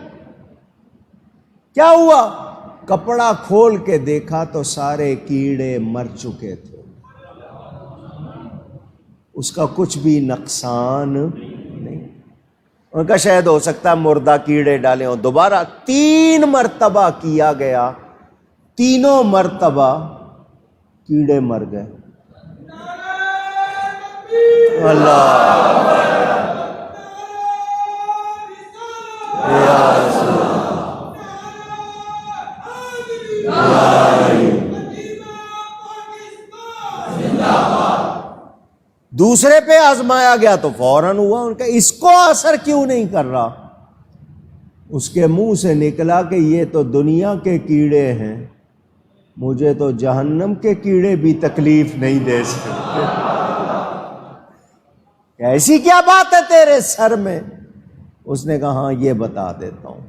کیا ہوا؟ کپڑا کھول کے دیکھا تو سارے کیڑے مر چکے تھے، اس کا کچھ بھی نقصان نہیں۔ ان کا شاید ہو سکتا ہے مردہ کیڑے ڈالے ہوں۔ دوبارہ 3 مرتبہ کیا گیا، تینوں مرتبہ کیڑے مر گئے۔ اللہ دوسرے پہ آزمایا گیا تو فوراً ہوا، ان کا اس کو اثر کیوں نہیں کر رہا؟ اس کے منہ سے نکلا کہ یہ تو دنیا کے کیڑے ہیں، مجھے تو جہنم کے کیڑے بھی تکلیف نہیں دے سکتے۔ ایسی کیا بات ہے تیرے سر میں؟ اس نے کہا ہاں یہ بتا دیتا ہوں۔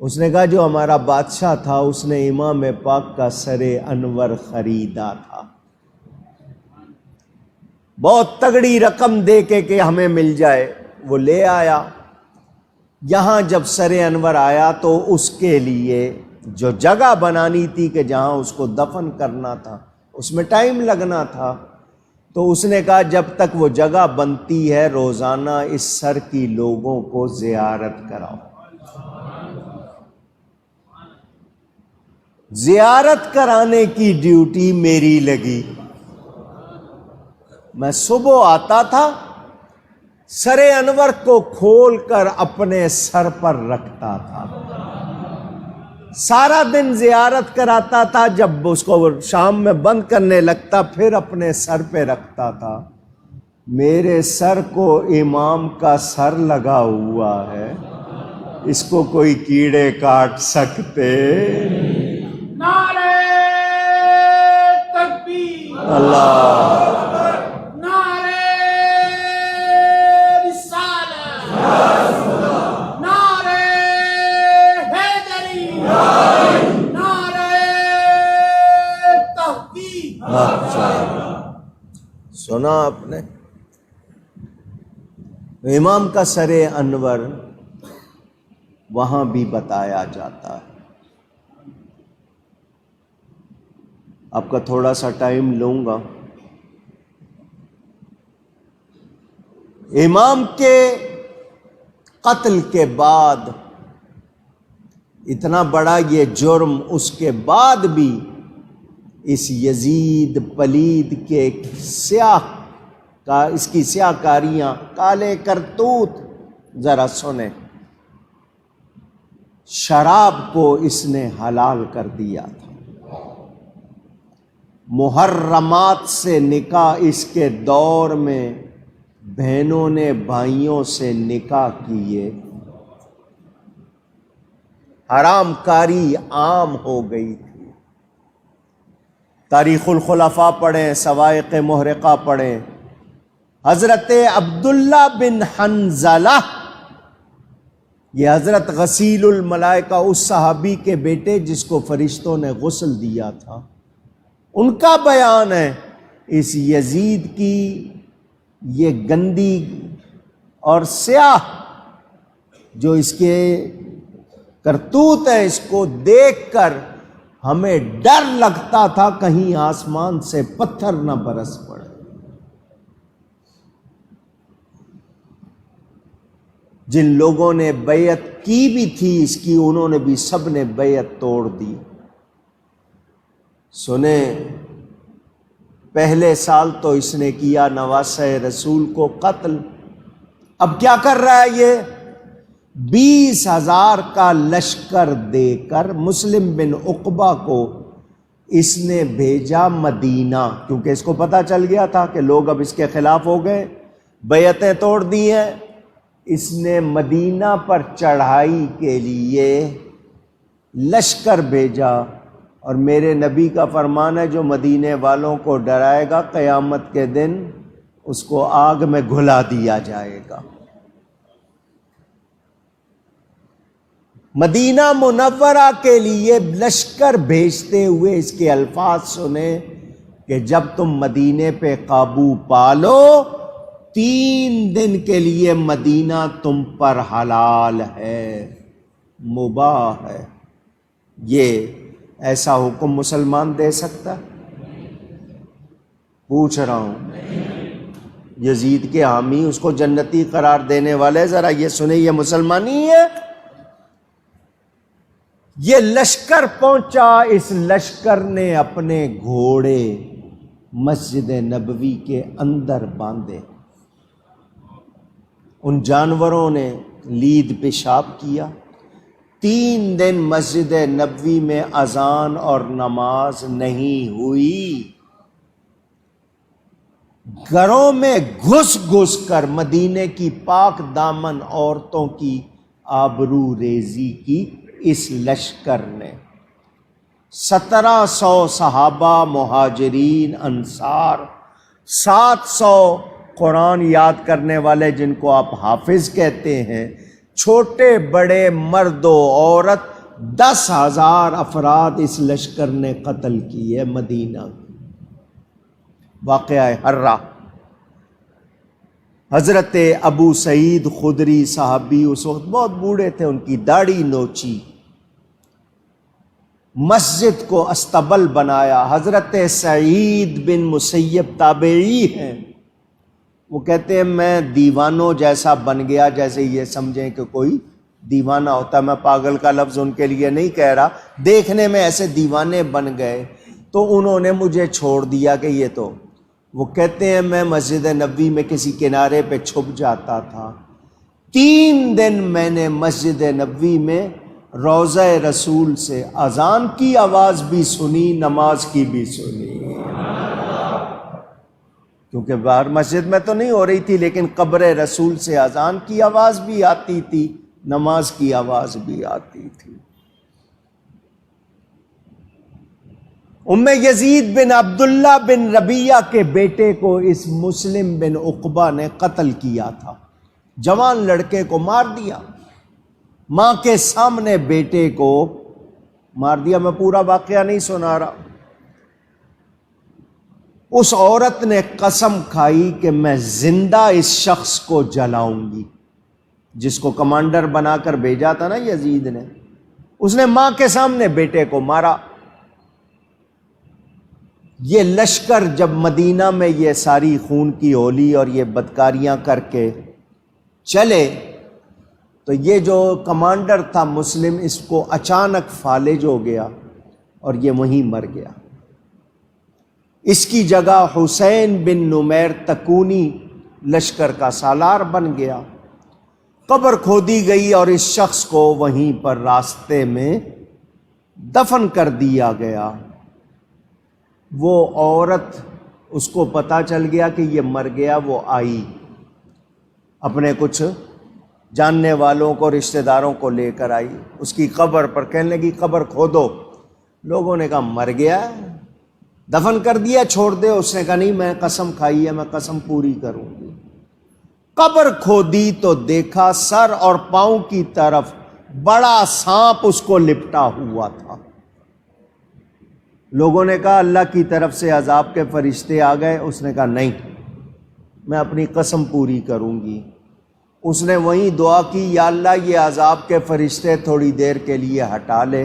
اس نے کہا جو ہمارا بادشاہ تھا اس نے امام پاک کا سر انور خریدا تھا، بہت تگڑی رقم دے کے کہ ہمیں مل جائے، وہ لے آیا۔ یہاں جب سر انور آیا تو اس کے لیے جو جگہ بنانی تھی کہ جہاں اس کو دفن کرنا تھا اس میں ٹائم لگنا تھا، تو اس نے کہا جب تک وہ جگہ بنتی ہے روزانہ اس سر کی لوگوں کو زیارت کراؤ۔ زیارت کرانے کی ڈیوٹی میری لگی۔ میں صبح آتا تھا، سر انور کو کھول کر اپنے سر پر رکھتا تھا، سارا دن زیارت کراتا تھا، جب اس کو شام میں بند کرنے لگتا پھر اپنے سر پہ رکھتا تھا۔ میرے سر کو امام کا سر لگا ہوا ہے، اس کو کوئی کیڑے کاٹ سکتے؟ نعرہ تکبیر، اللہ نعرہ رسالت، نعرہ حیدری، نعرہ تحقیق۔ سنا آپ نے؟ امام کا سر انور وہاں بھی بتایا جاتا ہے۔ آپ کا تھوڑا سا ٹائم لوں گا۔ امام کے قتل کے بعد اتنا بڑا یہ جرم، اس کے بعد بھی اس یزید پلید کے اس کی سیاہ کاریاں، کالے کرتوت ذرا سنیں۔ شراب کو اس نے حلال کر دیا تھا، محرمات سے نکاح، اس کے دور میں بہنوں نے بھائیوں سے نکاح کیے، حرام کاری عام ہو گئی تھی۔ تاریخ الخلفاء پڑھیں، سوائق محرقہ پڑھیں، حضرت عبداللہ بن حنظلہ یہ حضرت غسیل الملائکہ اس صحابی کے بیٹے جس کو فرشتوں نے غسل دیا تھا، ان کا بیان ہے اس یزید کی یہ گندی اور سیاہ جو اس کے کرتوت ہے، اس کو دیکھ کر ہمیں ڈر لگتا تھا کہیں آسمان سے پتھر نہ برس پڑے۔ جن لوگوں نے بیعت کی بھی تھی اس کی، انہوں نے بھی سب نے بیعت توڑ دی۔ سنیں، پہلے سال تو اس نے کیا نواسہ رسول کو قتل، اب کیا کر رہا ہے یہ؟ 20,000 کا لشکر دے کر مسلم بن عقبہ کو اس نے بھیجا مدینہ، کیونکہ اس کو پتہ چل گیا تھا کہ لوگ اب اس کے خلاف ہو گئے، بیعتیں توڑ دی ہیں۔ اس نے مدینہ پر چڑھائی کے لیے لشکر بھیجا، اور میرے نبی کا فرمان ہے جو مدینے والوں کو ڈرائے گا قیامت کے دن اس کو آگ میں گھلا دیا جائے گا۔ مدینہ منورہ کے لیے لشکر بھیجتے ہوئے اس کے الفاظ سنیں کہ جب تم مدینے پہ قابو پالو 3 دن کے لیے مدینہ تم پر حلال ہے، مباح ہے۔ یہ ایسا حکم مسلمان دے سکتا؟ پوچھ رہا ہوں، یزید کے حامی اس کو جنتی قرار دینے والے، ذرا یہ سنیں، یہ مسلمانی ہے؟ یہ لشکر پہنچا، اس لشکر نے اپنے گھوڑے مسجد نبوی کے اندر باندھے، ان جانوروں نے لید پیشاب کیا۔ 3 دن مسجد نبوی میں اذان اور نماز نہیں ہوئی۔ گھروں میں گھس گھس کر مدینے کی پاک دامن عورتوں کی آبرو ریزی کی اس لشکر نے۔ 1700 صحابہ، مہاجرین، انصار، 700 قرآن یاد کرنے والے جن کو آپ حافظ کہتے ہیں، چھوٹے بڑے مرد و عورت، 10,000 افراد اس لشکر نے قتل کیے مدینہ۔ واقعہ حرہ، حضرت ابو سعید خدری صحابی اس وقت بہت بوڑھے تھے، ان کی داڑھی نوچی، مسجد کو استبل بنایا۔ حضرت سعید بن مسیب تابعی ہیں، وہ کہتے ہیں میں دیوانوں جیسا بن گیا، جیسے یہ سمجھیں کہ کوئی دیوانہ ہوتا ہے، میں پاگل کا لفظ ان کے لیے نہیں کہہ رہا، دیکھنے میں ایسے دیوانے بن گئے تو انہوں نے مجھے چھوڑ دیا کہ یہ تو، وہ کہتے ہیں میں مسجد نبوی میں کسی کنارے پہ چھپ جاتا تھا، 3 دن میں نے مسجد نبوی میں روضہ رسول سے اذان کی آواز بھی سنی، نماز کی بھی سنی، کیونکہ باہر مسجد میں تو نہیں ہو رہی تھی، لیکن قبر رسول سے اذان کی آواز بھی آتی تھی، نماز کی آواز بھی آتی تھی۔ ام یزید بن عبداللہ بن ربیعہ کے بیٹے کو اس مسلم بن عقبہ نے قتل کیا تھا، جوان لڑکے کو مار دیا، ماں کے سامنے بیٹے کو مار دیا۔ میں پورا واقعہ نہیں سنا رہا۔ اس عورت نے قسم کھائی کہ میں زندہ اس شخص کو جلاؤں گی، جس کو کمانڈر بنا کر بھیجا تھا نا یزید نے، اس نے ماں کے سامنے بیٹے کو مارا۔ یہ لشکر جب مدینہ میں یہ ساری خون کی ہولی اور یہ بدکاریاں کر کے چلے تو یہ جو کمانڈر تھا مسلم، اس کو اچانک فالج ہو گیا اور یہ وہیں مر گیا۔ اس کی جگہ حسین بن نمیر تکونی لشکر کا سالار بن گیا۔ قبر کھودی گئی اور اس شخص کو وہیں پر راستے میں دفن کر دیا گیا۔ وہ عورت، اس کو پتہ چل گیا کہ یہ مر گیا، وہ آئی اپنے کچھ جاننے والوں کو، رشتہ داروں کو لے کر آئی اس کی قبر پر، کہنے لگی قبر کھودو۔ لوگوں نے کہا مر گیا، دفن کر دیا، چھوڑ دے۔ اس نے کہا نہیں، میں قسم کھائی ہے، میں قسم پوری کروں گی۔ قبر کھودی تو دیکھا سر اور پاؤں کی طرف بڑا سانپ اس کو لپٹا ہوا تھا۔ لوگوں نے کہا اللہ کی طرف سے عذاب کے فرشتے آ گئے، اس نے کہا نہیں، میں اپنی قسم پوری کروں گی۔ اس نے وہیں دعا کی، یا اللہ یہ عذاب کے فرشتے تھوڑی دیر کے لیے ہٹا لے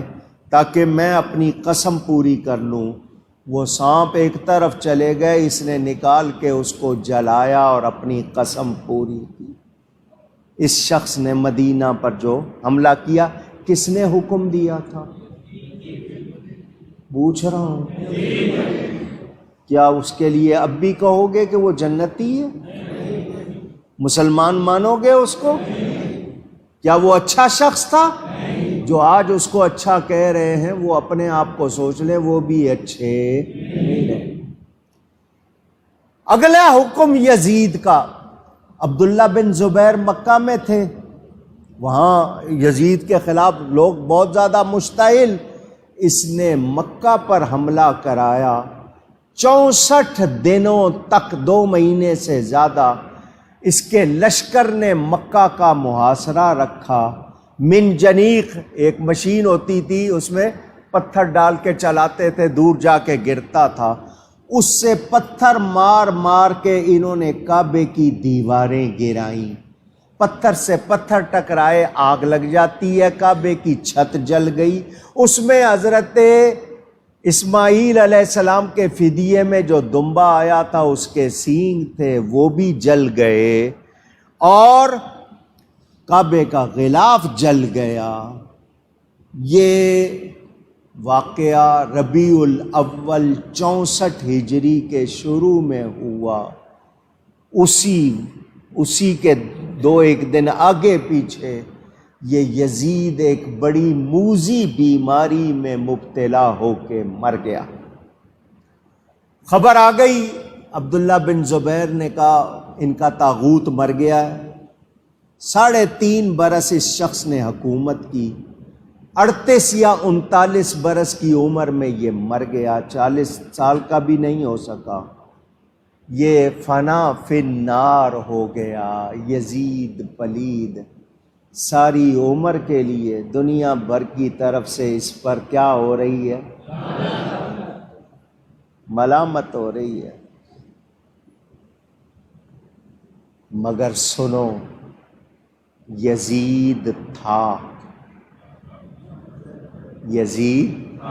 تاکہ میں اپنی قسم پوری کر لوں۔ وہ سانپ ایک طرف چلے گئے، اس نے نکال کے اس کو جلایا اور اپنی قسم پوری کی۔ اس شخص نے مدینہ پر جو حملہ کیا، کس نے حکم دیا تھا؟ پوچھ رہا ہوں، کیا اس کے لیے اب بھی کہو گے کہ وہ جنتی ہے؟ مسلمان مانو گے اس کو؟ کیا وہ اچھا شخص تھا؟ جو آج اس کو اچھا کہہ رہے ہیں وہ اپنے آپ کو سوچ لیں وہ بھی اچھے نہیں ہیں۔ اگلا حکم یزید کا۔ عبداللہ بن زبیر مکہ میں تھے، وہاں یزید کے خلاف لوگ بہت زیادہ مشتعل، اس نے مکہ پر حملہ کرایا۔ 64 دنوں تک، 2 مہینے سے زیادہ اس کے لشکر نے مکہ کا محاصرہ رکھا۔ منجنیق ایک مشین ہوتی تھی، اس میں پتھر ڈال کے چلاتے تھے، دور جا کے گرتا تھا، اس سے پتھر مار مار کے انہوں نے کعبے کی دیواریں گرائیں۔ پتھر سے پتھر ٹکرائے، آگ لگ جاتی ہے، کعبے کی چھت جل گئی۔ اس میں حضرت اسماعیل علیہ السلام کے فدیے میں جو دمبا آیا تھا اس کے سینگ تھے وہ بھی جل گئے، اور کعبے کا غلاف جل گیا۔ یہ واقعہ ربیع الاول 64 ہجری کے شروع میں ہوا۔ اسی کے 2-1 دن آگے پیچھے یہ یزید ایک بڑی موذی بیماری میں مبتلا ہو کے مر گیا۔ خبر آ گئی، عبداللہ بن زبیر نے کہا ان کا طاغوت مر گیا ہے۔ 3.5 برس اس شخص نے حکومت کی، 38 یا 39 برس کی عمر میں یہ مر گیا، 40 سال کا بھی نہیں ہو سکا۔ یہ فنا فی النار ہو گیا۔ یزید پلید ساری عمر کے لیے دنیا بھر کی طرف سے اس پر کیا ہو رہی ہے؟ ملامت ہو رہی ہے۔ مگر سنو، یزید تھا، یزید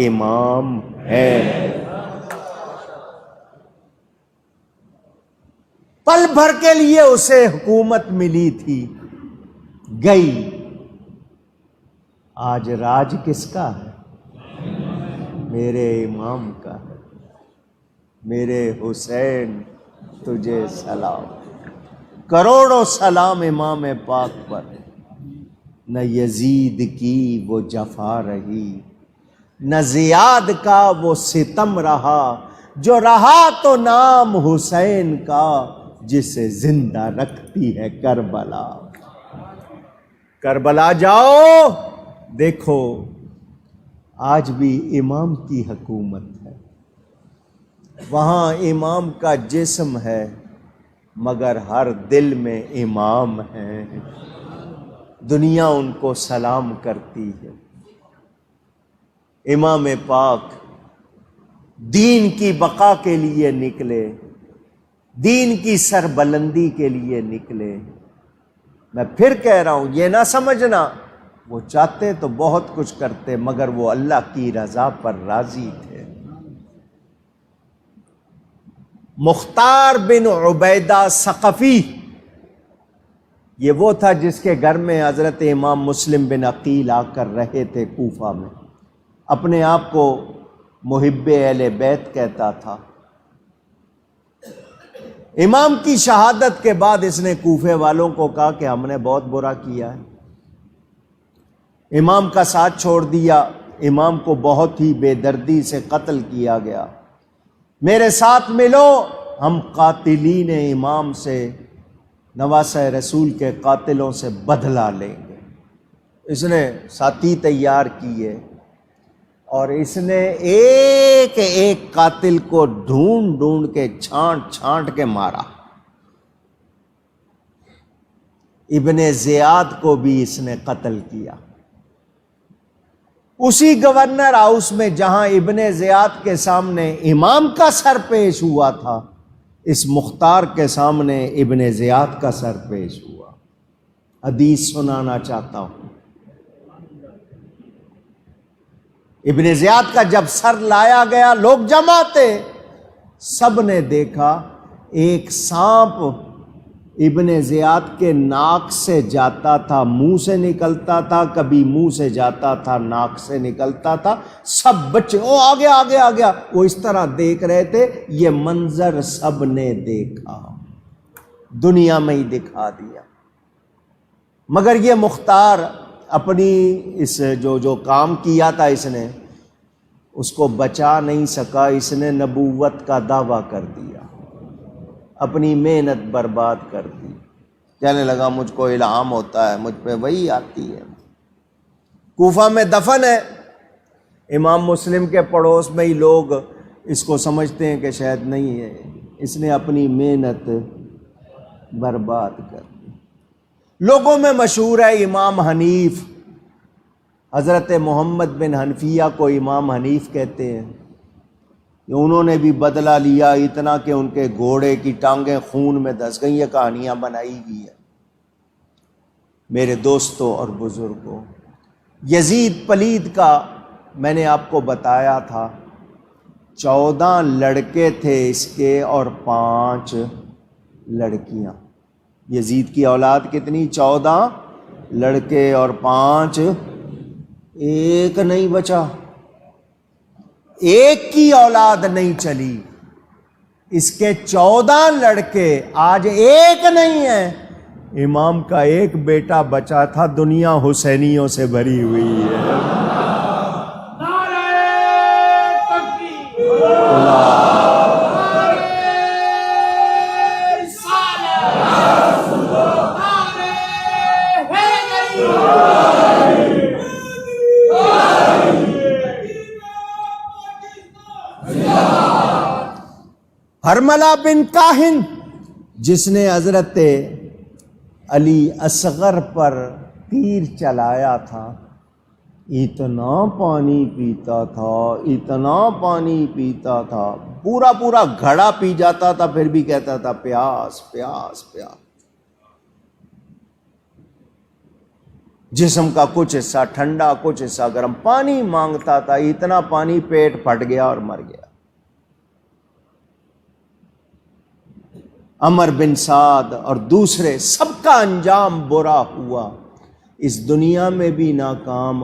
امام ہے۔ پل بھر کے لیے اسے حکومت ملی تھی، گئی۔ آج راج کس کا ہے؟ میرے امام کا ہے۔ میرے حسین تجھے سلام، کروڑوں سلام امام پاک پر۔ نہ یزید کی وہ جفا رہی، نہ زیاد کا وہ ستم رہا، جو رہا تو نام حسین کا، جسے زندہ رکھتی ہے کربلا۔ کربلا جاؤ، دیکھو آج بھی امام کی حکومت ہے، وہاں امام کا جسم ہے مگر ہر دل میں امام ہے۔ دنیا ان کو سلام کرتی ہے۔ امام پاک دین کی بقا کے لیے نکلے، دین کی سربلندی کے لیے نکلے۔ میں پھر کہہ رہا ہوں، یہ نہ سمجھنا وہ چاہتے تو بہت کچھ کرتے مگر وہ اللہ کی رضا پر راضی تھے۔ مختار بن عبیدہ ثقفی، یہ وہ تھا جس کے گھر میں حضرت امام مسلم بن عقیل آ کر رہے تھے کوفہ میں، اپنے آپ کو محب اہل بیت کہتا تھا۔ امام کی شہادت کے بعد اس نے کوفے والوں کو کہا کہ ہم نے بہت برا کیا ہے، امام کا ساتھ چھوڑ دیا، امام کو بہت ہی بے دردی سے قتل کیا گیا، میرے ساتھ ملو، ہم قاتلین امام سے، نواسہ رسول کے قاتلوں سے بدلہ لیں گے۔ اس نے ساتھی تیار کیے اور اس نے ایک ایک قاتل کو ڈھونڈ ڈھونڈ کے چھانٹ چھانٹ کے مارا۔ ابن زیاد کو بھی اس نے قتل کیا۔ اسی گورنر ہاؤس میں جہاں ابن زیاد کے سامنے امام کا سر پیش ہوا تھا، اس مختار کے سامنے ابن زیاد کا سر پیش ہوا۔ حدیث سنانا چاہتا ہوں، ابن زیاد کا جب سر لایا گیا، لوگ جمع تھے، سب نے دیکھا ایک سانپ ابن زیاد کے ناک سے جاتا تھا، منہ سے نکلتا تھا، کبھی منہ سے جاتا تھا، ناک سے نکلتا تھا۔ سب بچے او آ گیا آ گیا آ گیا، وہ اس طرح دیکھ رہے تھے۔ یہ منظر سب نے دیکھا، دنیا میں ہی دکھا دیا۔ مگر یہ مختار اپنی اس جو کام کیا تھا اس نے، اس کو بچا نہیں سکا۔ اس نے نبوت کا دعویٰ کر دیا، اپنی محنت برباد کر دی۔ کہنے لگا مجھ کو الہام ہوتا ہے، مجھ پہ وہی آتی ہے۔ کوفہ میں دفن ہے، امام مسلم کے پڑوس میں ہی لوگ اس کو سمجھتے ہیں کہ شاید نہیں ہے، اس نے اپنی محنت برباد کر دی۔ لوگوں میں مشہور ہے امام حنیف، حضرت محمد بن حنفیہ کو امام حنیف کہتے ہیں۔ انہوں نے بھی بدلہ لیا اتنا کہ ان کے گھوڑے کی ٹانگیں خون میں دھس گئیں۔ یہ کہانیاں بنائی گئی ہیں۔ میرے دوستوں اور بزرگوں، یزید پلید کا میں نے آپ کو بتایا تھا، 14 لڑکے تھے اس کے اور 5 لڑکیاں۔ یزید کی اولاد کتنی؟ 14 لڑکے اور 5، ایک نہیں بچا، ایک کی اولاد نہیں چلی۔ اس کے 14 لڑکے، آج ایک نہیں ہے۔ امام کا ایک بیٹا بچا تھا، دنیا حسینیوں سے بھری ہوئی ہے۔ نعرہ تکبیر، نعرہ رسالت، نعرہ حیدری۔ حرملہ بن کاہن، جس نے حضرت علی اصغر پر تیر چلایا تھا، اتنا پانی پیتا تھا، اتنا پانی پیتا تھا، پورا پورا گھڑا پی جاتا تھا، پھر بھی کہتا تھا پیاس پیاس پیاس۔ جسم کا کچھ حصہ ٹھنڈا، کچھ حصہ گرم، پانی مانگتا تھا، اتنا پانی پیٹ پھٹ گیا اور مر گیا۔ عمر بن سعد اور دوسرے، سب کا انجام برا ہوا، اس دنیا میں بھی ناکام،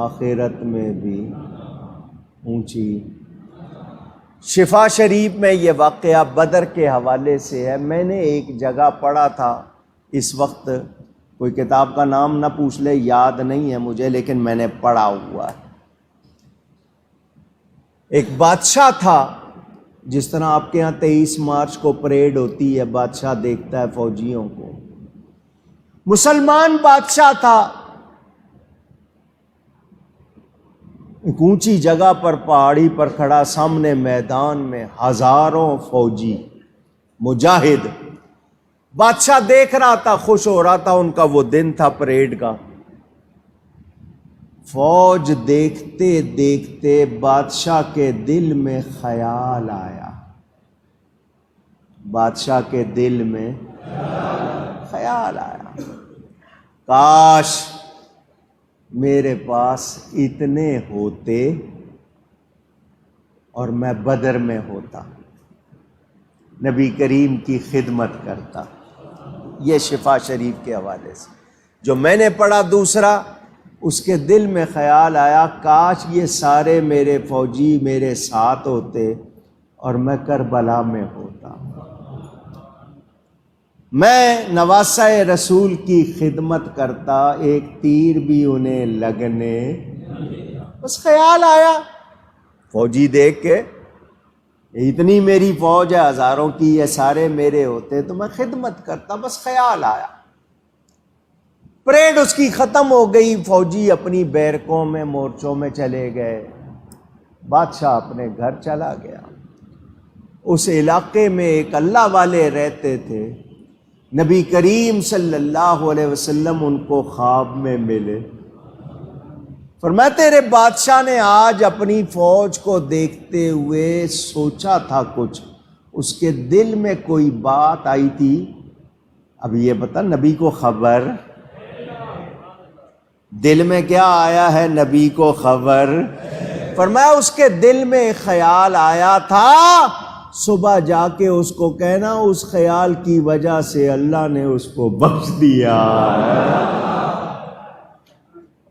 آخرت میں بھی اونچی۔ شفا شریف میں یہ واقعہ بدر کے حوالے سے ہے۔ میں نے ایک جگہ پڑھا تھا، اس وقت کوئی کتاب کا نام نہ پوچھ لے، یاد نہیں ہے مجھے، لیکن میں نے پڑھا ہوا ہے۔ ایک بادشاہ تھا، جس طرح آپ کے یہاں 23 مارچ کو پریڈ ہوتی ہے، بادشاہ دیکھتا ہے فوجیوں کو۔ مسلمان بادشاہ تھا، ایک اونچی جگہ پر، پہاڑی پر کھڑا، سامنے میدان میں ہزاروں فوجی مجاہد۔ بادشاہ دیکھ رہا تھا، خوش ہو رہا تھا، ان کا وہ دن تھا پریڈ کا۔ فوج دیکھتے دیکھتے بادشاہ کے دل میں خیال آیا، بادشاہ کے دل میں خیال آیا، کاش میرے پاس اتنے ہوتے اور میں بدر میں ہوتا، نبی کریم کی خدمت کرتا۔ یہ شفا شریف کے حوالے سے جو میں نے پڑھا۔ دوسرا، اس کے دل میں خیال آیا، کاش یہ سارے میرے فوجی میرے ساتھ ہوتے اور میں کربلا میں ہوتا، میں نواسہ رسول کی خدمت کرتا، ایک تیر بھی انہیں لگنے۔ بس خیال آیا، فوجی دیکھ کے، اتنی میری فوج ہے ہزاروں کی، یہ سارے میرے ہوتے تو میں خدمت کرتا، بس خیال آیا۔ پریڈ اس کی ختم ہو گئی، فوجی اپنی بیرکوں میں، مورچوں میں چلے گئے، بادشاہ اپنے گھر چلا گیا۔ اس علاقے میں ایک اللہ والے رہتے تھے، نبی کریم صلی اللہ علیہ وسلم ان کو خواب میں ملے، فرمایا تیرے بادشاہ نے آج اپنی فوج کو دیکھتے ہوئے سوچا تھا کچھ، اس کے دل میں کوئی بات آئی تھی۔ اب یہ بتا نبی کو خبر، دل میں کیا آیا ہے نبی کو خبر؟ فرمایا اس کے دل میں ایک خیال آیا تھا، صبح جا کے اس کو کہنا اس خیال کی وجہ سے اللہ نے اس کو بخش دیا۔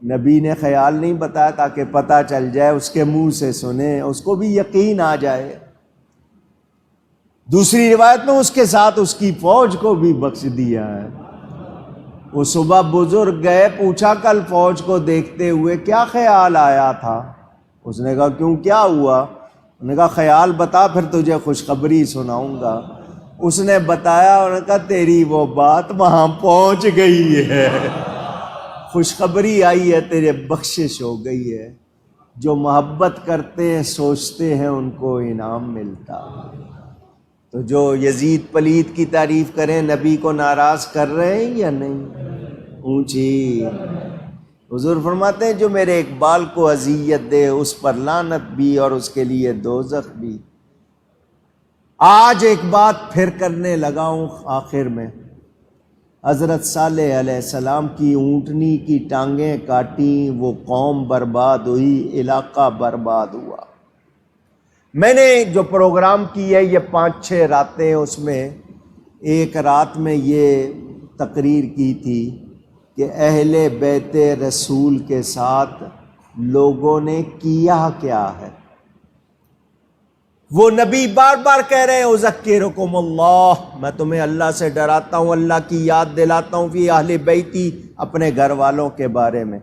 نبی نے خیال نہیں بتایا تاکہ پتہ چل جائے، اس کے منہ سے سنے، اس کو بھی یقین آ جائے۔ دوسری روایت میں اس کے ساتھ اس کی فوج کو بھی بخش دیا ہے۔ وہ صبح بزرگ گئے، پوچھا کل فوج کو دیکھتے ہوئے کیا خیال آیا تھا؟ اس نے کہا کیوں کیا ہوا؟ انہوں نے کہا خیال بتا پھر تجھے خوشخبری سناؤں گا۔ اس نے بتایا، انہوں نے کہا تیری وہ بات وہاں پہنچ گئی ہے، خوشخبری آئی ہے، تیرے بخشش ہو گئی ہے۔ جو محبت کرتے ہیں سوچتے ہیں ان کو انعام ملتا۔ تو جو یزید پلید کی تعریف کریں نبی کو ناراض کر رہے ہیں یا نہیں؟ اونچی حضور فرماتے ہیں جو میرے اقبال کو اذیت دے اس پر لعنت بھی اور اس کے لیے دوزخ بھی۔ آج ایک بات پھر کرنے لگا ہوں آخر میں۔ حضرت صالح علیہ السلام کی اونٹنی کی ٹانگیں کاٹیں، وہ قوم برباد ہوئی، علاقہ برباد ہوا۔ میں نے جو پروگرام کی ہے یہ 5-6 راتیں، اس میں ایک رات میں یہ تقریر کی تھی کہ اہل بیت رسول کے ساتھ لوگوں نے کیا کیا ہے۔ وہ نبی بار بار کہہ رہے ہیں اذکرکم اللہ، میں تمہیں اللہ سے ڈراتا ہوں، اللہ کی یاد دلاتا ہوں، فی اہل بیتی، اپنے گھر والوں کے بارے میں،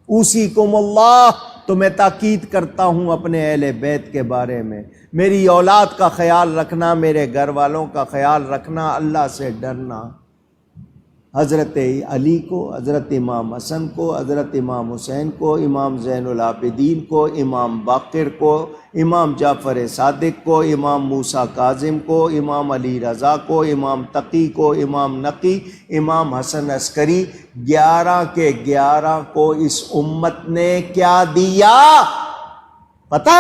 اوصیکم اللہ، تمہیں تاکید کرتا ہوں اپنے اہل بیت کے بارے میں، میری اولاد کا خیال رکھنا، میرے گھر والوں کا خیال رکھنا، اللہ سے ڈرنا۔ حضرت علی کو، حضرت امام حسن کو، حضرت امام حسین کو، امام زین العابدین کو، امام باقر کو، امام جعفر صادق کو، امام موسیٰ کاظم کو، امام علی رضا کو، امام تقی کو، امام نقی، امام حسن عسکری، 11 کے 11 کو اس امت نے کیا دیا پتہ؟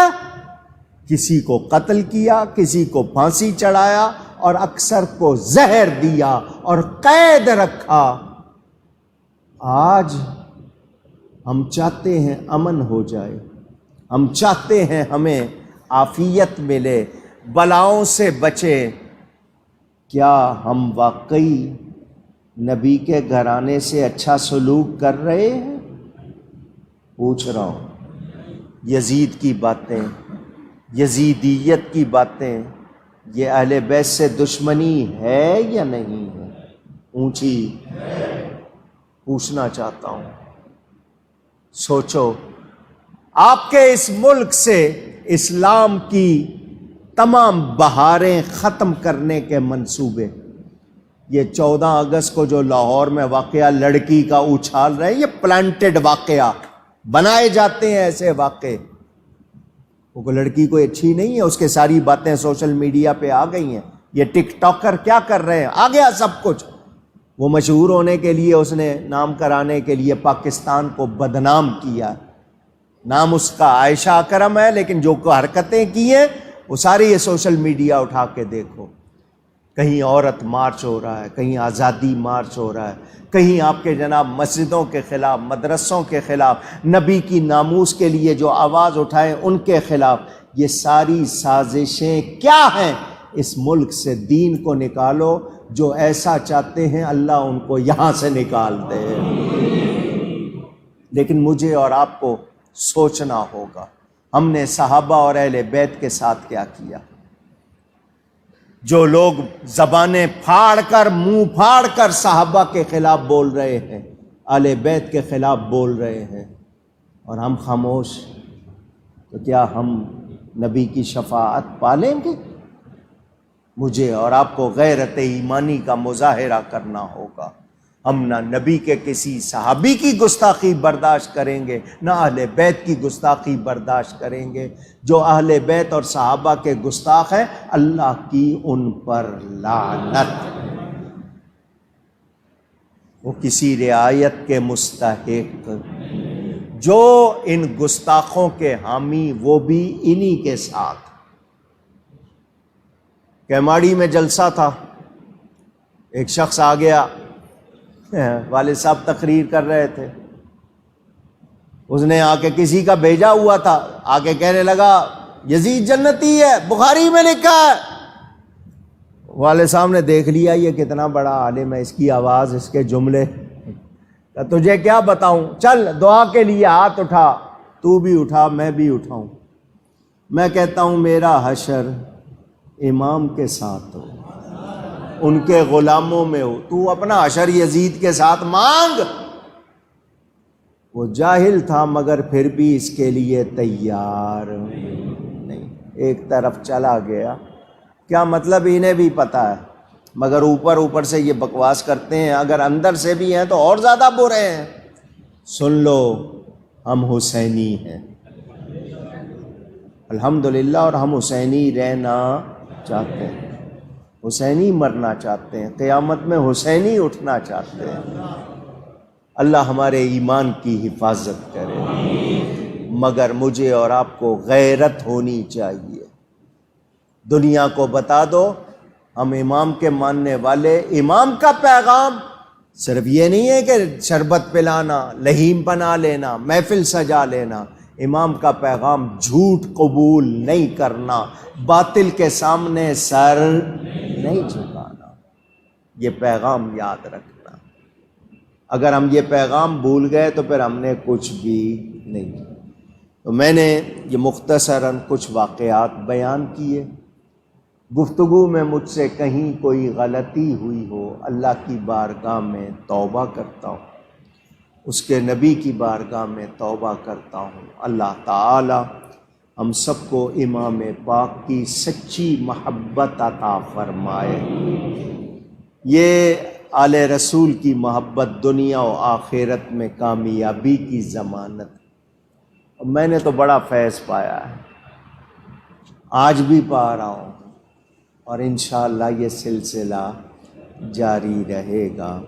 کسی کو قتل کیا، کسی کو پھانسی چڑھایا، اور اکثر کو زہر دیا اور قید رکھا۔ آج ہم چاہتے ہیں امن ہو جائے، ہم چاہتے ہیں ہمیں عافیت ملے، بلاؤں سے بچے۔ کیا ہم واقعی نبی کے گھرانے سے اچھا سلوک کر رہے ہیں؟ پوچھ رہا ہوں۔ یزید کی باتیں، یزیدیت کی باتیں، یہ اہل بیت سے دشمنی ہے یا نہیں ہے؟ اونچی پوچھنا چاہتا ہوں۔ سوچو، آپ کے اس ملک سے اسلام کی تمام بہاریں ختم کرنے کے منصوبے، یہ 14 اگست کو جو لاہور میں واقعہ لڑکی کا اچھال رہے، یہ پلانٹڈ واقعہ بنائے جاتے ہیں، ایسے واقعے۔ وہ لڑکی کوئی اچھی نہیں ہے، اس کے ساری باتیں سوشل میڈیا پہ آ گئی ہیں۔ یہ ٹک ٹاکر کیا کر رہے ہیں؟ آ گیا سب کچھ۔ وہ مشہور ہونے کے لیے، اس نے نام کرانے کے لیے پاکستان کو بدنام کیا۔ نام اس کا عائشہ اکرم ہے، لیکن جو حرکتیں کی ہیں وہ ساری یہ سوشل میڈیا اٹھا کے دیکھو۔ کہیں عورت مارچ ہو رہا ہے، کہیں آزادی مارچ ہو رہا ہے، کہیں آپ کے جناب مسجدوں کے خلاف، مدرسوں کے خلاف، نبی کی ناموس کے لیے جو آواز اٹھائے ان کے خلاف۔ یہ ساری سازشیں کیا ہیں؟ اس ملک سے دین کو نکالو۔ جو ایسا چاہتے ہیں اللہ ان کو یہاں سے نکال دے۔ لیکن مجھے اور آپ کو سوچنا ہوگا ہم نے صحابہ اور اہل بیت کے ساتھ کیا کیا۔ جو لوگ زبانیں پھاڑ کر، منہ پھاڑ کر صحابہ کے خلاف بول رہے ہیں، اہل بیت کے خلاف بول رہے ہیں، اور ہم خاموش، تو کیا ہم نبی کی شفاعت پالیں گے؟ مجھے اور آپ کو غیرت ایمانی کا مظاہرہ کرنا ہوگا۔ ہم نہ نبی کے کسی صحابی کی گستاخی برداشت کریں گے، نہ اہل بیت کی گستاخی برداشت کریں گے۔ جو اہل بیت اور صحابہ کے گستاخ ہیں، اللہ کی ان پر لعنت۔ وہ کسی رعایت کے مستحق، جو ان گستاخوں کے حامی وہ بھی انہی کے ساتھ۔ کیماڑی میں جلسہ تھا، ایک شخص آ گیا، والد صاحب تقریر کر رہے تھے، اس نے آ کے کسی کا بھیجا ہوا تھا، آ کے کہنے لگا یزید جنتی ہے، بخاری میں لکھا ہے۔ والد صاحب نے دیکھ لیا یہ کتنا بڑا عالم ہے، اس کی آواز، اس کے جملے، تجھے کیا بتاؤں، چل دعا کے لیے ہاتھ اٹھا، تو بھی اٹھا میں بھی اٹھاؤں۔ میں کہتا ہوں میرا حشر امام کے ساتھ ہو، ان کے غلاموں میں ہو، تو اپنا حشر یزید کے ساتھ مانگ۔ وہ جاہل تھا مگر پھر بھی اس کے لیے تیار نہیں، ایک طرف چلا گیا۔ کیا مطلب انہیں بھی پتہ ہے، مگر اوپر سے یہ بکواس کرتے ہیں، اگر اندر سے بھی ہیں تو اور زیادہ برے ہیں۔ سن لو ہم حسینی ہیں الحمدللہ، اور ہم حسینی رہنا چاہتے ہیں، حسینی مرنا چاہتے ہیں، قیامت میں حسینی اٹھنا چاہتے ہیں۔ اللہ ہمارے ایمان کی حفاظت کرے، مگر مجھے اور آپ کو غیرت ہونی چاہیے۔ دنیا کو بتا دو ہم امام کے ماننے والے، امام کا پیغام صرف یہ نہیں ہے کہ شربت پلانا، لہیم بنا لینا، محفل سجا لینا۔ امام کا پیغام جھوٹ قبول نہیں کرنا، باطل کے سامنے سر نہیں جھکانا، یہ پیغام یاد رکھنا۔ اگر ہم یہ پیغام بھول گئے تو پھر ہم نے کچھ بھی نہیں کیا۔ تو میں نے یہ مختصراً کچھ واقعات بیان کیے۔ گفتگو میں مجھ سے کہیں کوئی غلطی ہوئی ہو، اللہ کی بارگاہ میں توبہ کرتا ہوں، اس کے نبی کی بارگاہ میں توبہ کرتا ہوں۔ اللہ تعالی ہم سب کو امام پاک کی سچی محبت عطا فرمائے۔ یہ آل رسول کی محبت دنیا و آخرت میں کامیابی کی ضمانت ہے۔ میں نے تو بڑا فیض پایا ہے، آج بھی پا رہا ہوں، اور انشاءاللہ یہ سلسلہ جاری رہے گا۔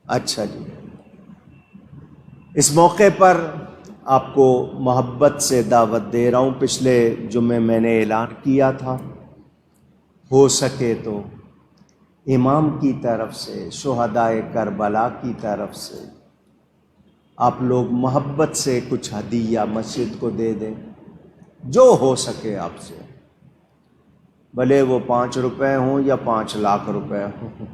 اچھا جی، اس موقع پر آپ کو محبت سے دعوت دے رہا ہوں۔ پچھلے جمعے میں نے اعلان کیا تھا، ہو سکے تو امام کی طرف سے، شہدائے کربلا کی طرف سے آپ لوگ محبت سے کچھ ہدیہ مسجد کو دے دیں، جو ہو سکے آپ سے، بھلے وہ 5 روپے ہوں یا 5 لاکھ روپے ہوں،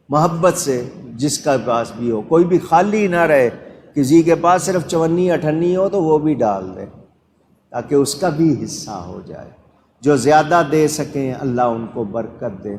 محبت سے جس کا پاس بھی ہو، کوئی بھی خالی نہ رہے، کسی کے پاس صرف 54 58 ہو تو وہ بھی ڈال دے، تاکہ اس کا بھی حصہ ہو جائے۔ جو زیادہ دے سکیں اللہ ان کو برکت دے۔